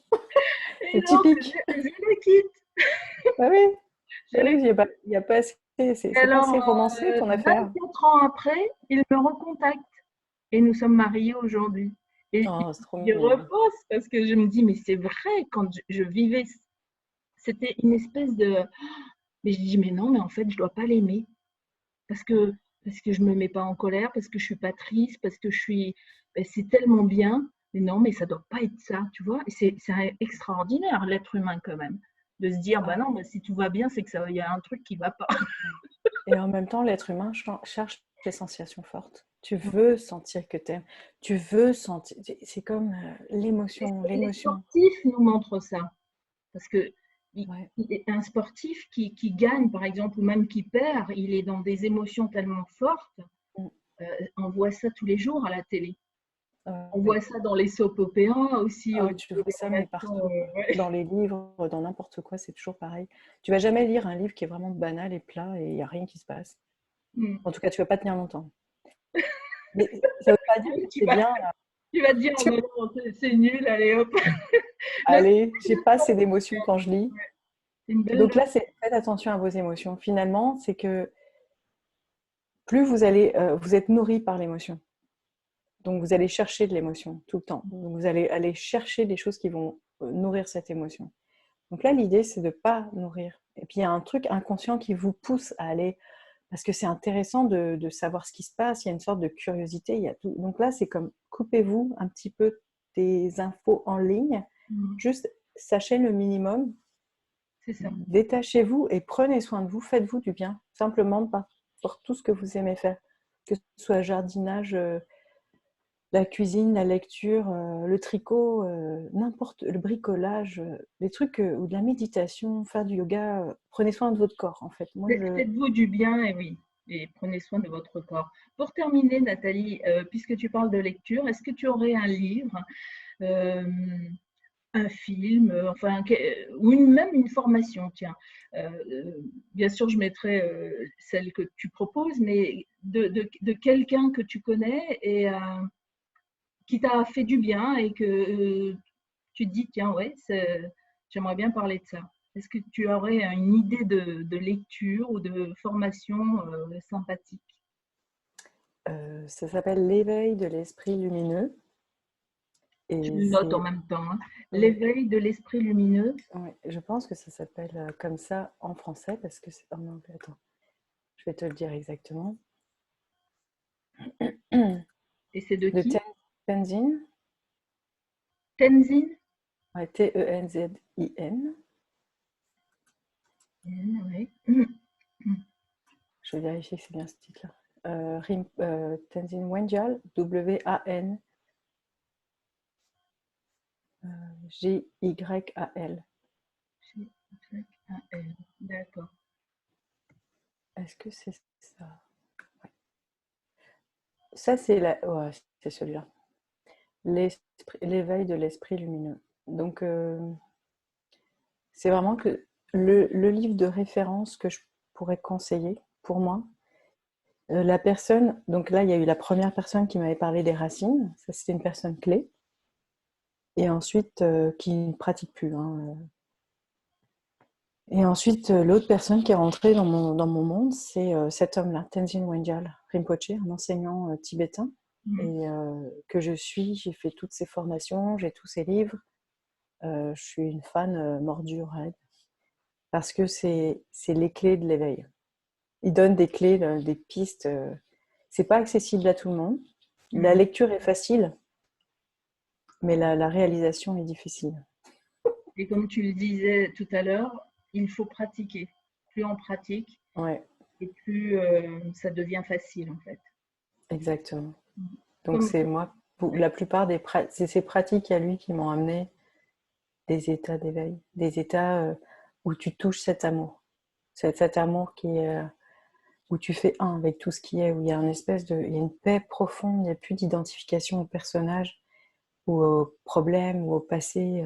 Et C'est donc, typique. je le quitte. Bah oui, Je bah le oui, quitte. il y a pas assez, Et c'est pas alors, assez romancé ton affaire. 24 ans après, il me recontacte et nous sommes mariés aujourd'hui. Et Oh, c'est trop j'y mignon. repense parce que je me dis, mais c'est vrai, quand je vivais, c'était une espèce de... Mais je dis, mais non, mais en fait, je dois pas l'aimer parce que, parce que je me mets pas en colère, parce que je suis pas triste, parce que je suis... ben, c'est tellement bien. Mais non, mais ça doit pas être ça, tu vois. Et c'est extraordinaire, l'être humain, quand même, de se dire, bah Ah, non, bah, si tout va bien, c'est que ça, il y a un truc qui va pas. ouais. Et en même temps, l'être humain cherche les sensations fortes. Tu veux sentir que tu aimes. Tu veux sentir. C'est comme l'émotion, Les l'émotion. sportifs nous montrent ça. Parce que Ouais. un sportif qui gagne, par exemple, ou même qui perd, il est dans des émotions tellement fortes. Mm. On voit ça tous les jours à la télé. On voit Ouais. ça dans les soap-opéras aussi, au Ah, tu niveau vois des ça, mais relations. partout. Ouais. Dans les livres, dans n'importe quoi, c'est toujours pareil. Tu vas jamais lire un livre qui est vraiment banal et plat et il n'y a rien qui se passe. Mm. En tout cas, tu vas pas tenir longtemps. Mais ça veut pas dire que Tu c'est vas, bien. tu vas te dire, oh, non, non, c'est nul, allez hop. Mais Allez, j'ai pas assez d'émotions quand je lis. c'est une belle Donc là, leçon. faites attention à vos émotions. Finalement, c'est que plus vous allez, vous êtes nourri par l'émotion. Donc vous allez chercher de l'émotion tout le temps. Donc vous allez aller chercher des choses qui vont nourrir cette émotion. Donc là, l'idée, c'est de ne pas nourrir. Et puis il y a un truc inconscient qui vous pousse à aller, parce que c'est intéressant de savoir ce qui se passe. Il y a une sorte de curiosité. Il y a tout. Donc là, c'est comme coupez-vous un petit peu des infos en ligne. Mm. Juste sachez le minimum. C'est ça. Détachez-vous et prenez soin de vous, faites-vous du bien, simplement par tout ce que vous aimez faire, que ce soit le jardinage, la cuisine, la lecture, le tricot, n'importe, le bricolage, des trucs ou de la méditation, faire du yoga. Prenez soin de votre corps, en fait. Moi, Faites-vous du bien, et oui, et prenez soin de votre corps. Pour terminer, Nathalie, puisque tu parles de lecture, est-ce que tu aurais un livre, euh, un film, enfin, ou même une formation, tiens. Bien sûr, je mettrai celle que tu proposes, mais de quelqu'un que tu connais et qui t'a fait du bien et que tu te dis, tiens, ouais, j'aimerais bien parler de ça. Est-ce que tu aurais une idée de lecture ou de formation sympathique? ça s'appelle l'éveil de l'esprit lumineux. Je Et le note en c'est, même temps, hein. ouais, L'éveil de l'esprit lumineux. ouais, je pense que ça s'appelle comme ça en français, parce que c'est en anglais. Attends, je vais te le dire exactement. Et c'est de De qui? Tenzin, Tenzin? ouais, Tenzin. Oui. Je vais vérifier que c'est bien ce titre-là. Tenzin Wangyal, W-A-N-G-Y-A-L. G-Y-A-L. D'accord. Est-ce que c'est ça? Ouais. Ça, c'est ouais, c'est celui-là. L'éveil de l'esprit lumineux. Donc, c'est vraiment que le livre de référence que je pourrais conseiller pour moi. La personne, donc là, il y a eu la première personne qui m'avait parlé des racines. Ça, c'était une personne clé. Et ensuite, qui ne pratique plus, hein. Et ensuite, l'autre personne qui est rentrée dans mon monde, c'est cet homme-là, Tenzin Wangyal Rinpoche, un enseignant tibétain, Mhm. et que je suis. J'ai fait toutes ses formations, j'ai tous ses livres. Je suis une fan mordue raide, parce que c'est les clés de l'éveil. Il donne des clés, des pistes. C'est pas accessible à tout le monde. La Mhm. lecture est facile, mais la réalisation est difficile. Et comme tu le disais tout à l'heure, il faut pratiquer. Plus on pratique, Ouais, et plus ça devient facile en fait. exactement. Donc Comme, c'est moi, la plupart c'est ces pratiques à lui qui m'ont amené des états d'éveil, des états où tu touches cet amour. Cet amour qui est, où tu fais un avec tout ce qui est, où il y a une espèce de, il y a une paix profonde, il n'y a plus d'identification au personnage ou au problème ou au passé.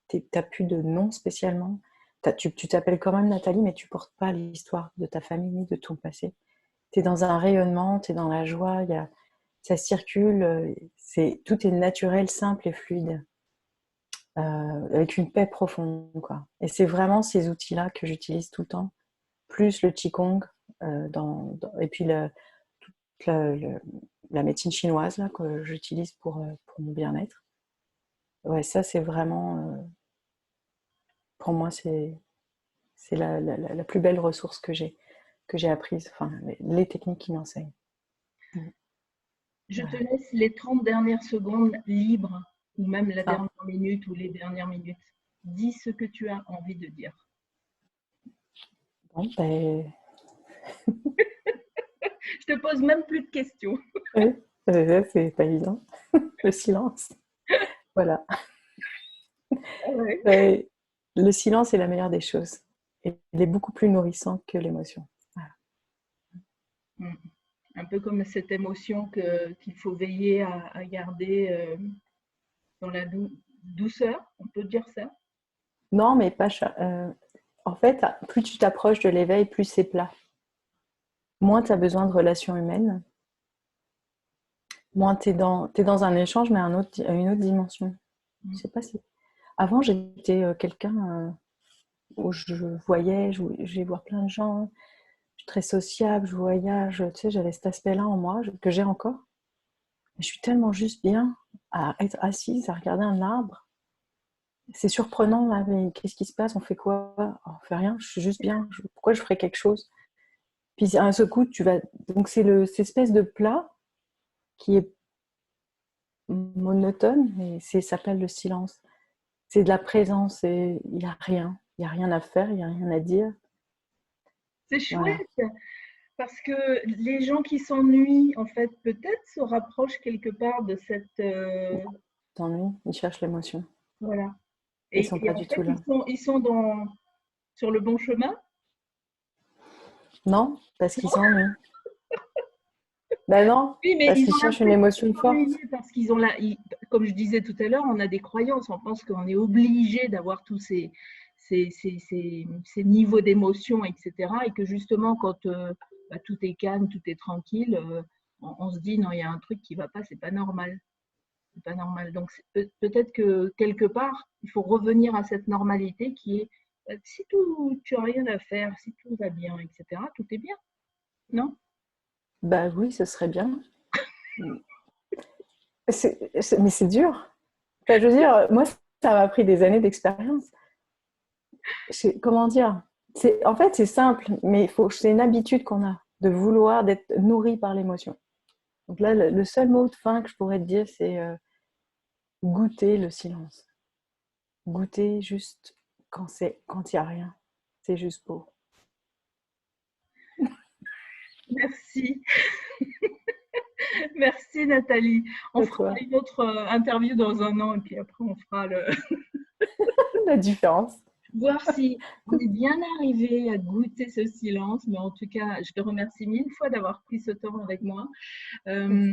Tu n'as plus de nom spécialement. Tu t'appelles quand même Nathalie, mais tu portes pas l'histoire de ta famille ni de ton passé. Tu es dans un rayonnement, tu es dans la joie, ça circule, tout est naturel, simple et fluide. Avec une paix profonde, quoi. Et c'est vraiment ces outils-là que j'utilise tout le temps, plus le Qigong, et puis la médecine chinoise là, que j'utilise pour mon bien-être. Ouais, ça, c'est vraiment, pour moi, c'est la plus belle ressource que j'ai apprise, enfin, les techniques qui m'enseignent. Je te Ouais. laisse les 30 dernières secondes libres, ou même la Ah, dernière minute ou les dernières minutes. Dis ce que tu as envie de dire. bon, ben, Je te pose même plus de questions. oui, c'est pas évident. Le silence. Voilà. Ouais. Ben, le silence est la meilleure des choses. Et il est beaucoup plus nourrissant que l'émotion. Voilà. Mm. Un peu comme cette émotion qu'il faut veiller à garder dans la douceur, on peut dire ça. Non, mais pas. En fait, plus tu t'approches de l'éveil, plus c'est plat. Moins tu as besoin de relations humaines. Moins t'es dans un échange, mais à une autre dimension. Je sais pas si. Avant, j'étais quelqu'un où je vais voir plein de gens. Je suis très sociable, je voyage. Tu sais, j'avais cet aspect-là en moi que j'ai encore. Je suis tellement juste bien à être assise, à regarder un arbre. C'est surprenant, là, mais qu'est-ce qui se passe? On fait quoi? On fait rien, je suis juste bien. Pourquoi je ferais quelque chose? Puis à un seul coup, tu vas. Donc cette espèce de plat qui est monotone, mais ça s'appelle le silence. C'est de la présence et il n'y a rien. Il n'y a rien à faire, il n'y a rien à dire. C'est Voilà. chouette parce que les gens qui s'ennuient, en fait, peut-être se rapprochent quelque part de cette. T'ennuies, ils cherchent l'émotion. Voilà. Ils sont Et pas en du fait, tout là. ils sont sur le bon chemin. Non, parce qu'ils s'ennuient. Ben non, Oui, mais parce ils qu'ils ont cherchent une l'impression de émotion forte. s'ennuyer parce qu'ils ont comme je disais tout à l'heure, on a des croyances, on pense qu'on est obligé d'avoir tous ces niveaux d'émotion, etc. Et que justement, quand bah, tout est calme, tout est tranquille, on se dit non, il y a un truc qui ne va pas, c'est pas normal. C'est pas normal. Donc peut-être que quelque part, il faut revenir à cette normalité qui est si tu n'as rien à faire, si tout va bien, etc., tout est bien, non? Ben oui, ce serait bien. Mais c'est dur. Enfin, je veux dire, moi, ça m'a pris des années d'expérience. Comment dire? En fait, c'est simple, mais c'est une habitude qu'on a de vouloir d'être nourri par l'émotion. Donc là, le seul mot de fin que je pourrais te dire, c'est goûter le silence. Goûter juste quand il n'y a rien. C'est juste beau. Merci. Merci Nathalie. On À fera toi. une autre interview dans un an et puis après on fera le La différence. voir si on est bien arrivé à goûter ce silence. Mais en tout cas, je te remercie mille fois d'avoir pris ce temps avec moi. Euh,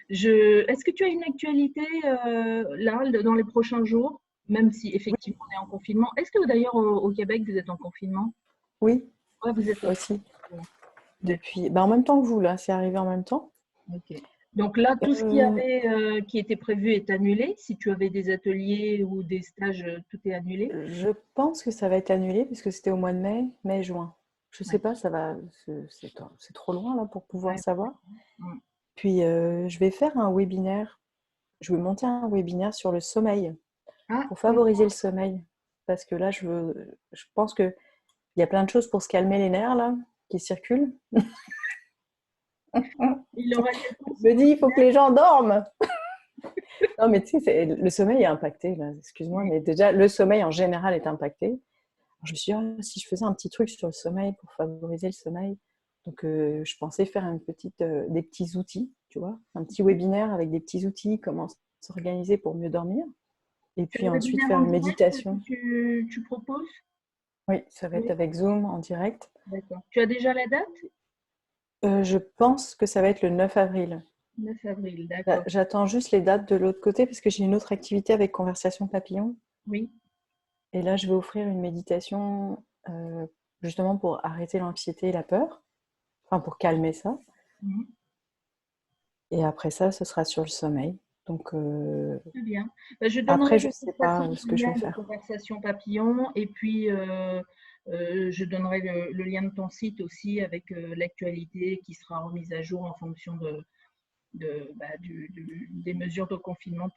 Est-ce que tu as une actualité là dans les prochains jours, même si Oui, effectivement on est en confinement? Est-ce que d'ailleurs au Québec vous êtes en confinement? oui, Ouais, vous êtes aussi. aussi. D'accord. En même temps que vous, là, c'est arrivé en même temps. Ok. Donc là, tout ce Euh, qui était prévu est annulé. Si tu avais des ateliers ou des stages, tout est annulé. je pense que ça va être annulé puisque c'était au mois de mai-juin. Je sais Ouais, pas, c'est trop loin là pour pouvoir ouais, savoir. ouais. Puis je vais faire un webinaire. Je vais monter un webinaire sur le sommeil Ah, pour favoriser le sommeil. Parce que là, je pense qu'il y a plein de choses pour se calmer les nerfs là qui circulent. il aura lieu quand Je ce me dis, il faut que webinaire? les gens dorment. Non, mais tu sais, le sommeil est impacté là. Excuse-moi, mais déjà le sommeil en général est impacté. Je me suis dit, ah, si je faisais un petit truc sur le sommeil pour favoriser le sommeil. Donc, je pensais faire des petits outils, tu vois, un petit webinaire avec des petits outils, comment s'organiser pour mieux dormir. Et C'est un puis ensuite webinaire faire en une direct que méditation. tu proposes? Oui, ça va être Oui, avec Zoom en direct. d'accord. Tu as déjà la date? Je pense que ça va être le 9 avril. 9 avril, d'accord. J'attends juste les dates de l'autre côté parce que j'ai une autre activité avec Conversation Papillon. Oui, Et là, je vais offrir une méditation justement pour arrêter l'anxiété et la peur, enfin pour calmer ça. mhm, Et après ça, ce sera sur le sommeil. Donc très bien. Ben, je après, donnerai je de ne sais toute façon pas ce le que je lien vais de faire. Conversation Papillon et puis je donnerai le lien de ton site aussi avec l'actualité qui sera remise à jour en fonction des mesures de confinement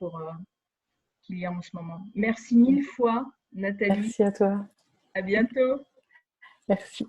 qu'il y a en ce moment. Merci mille fois, Nathalie. Merci à toi. À bientôt. Merci.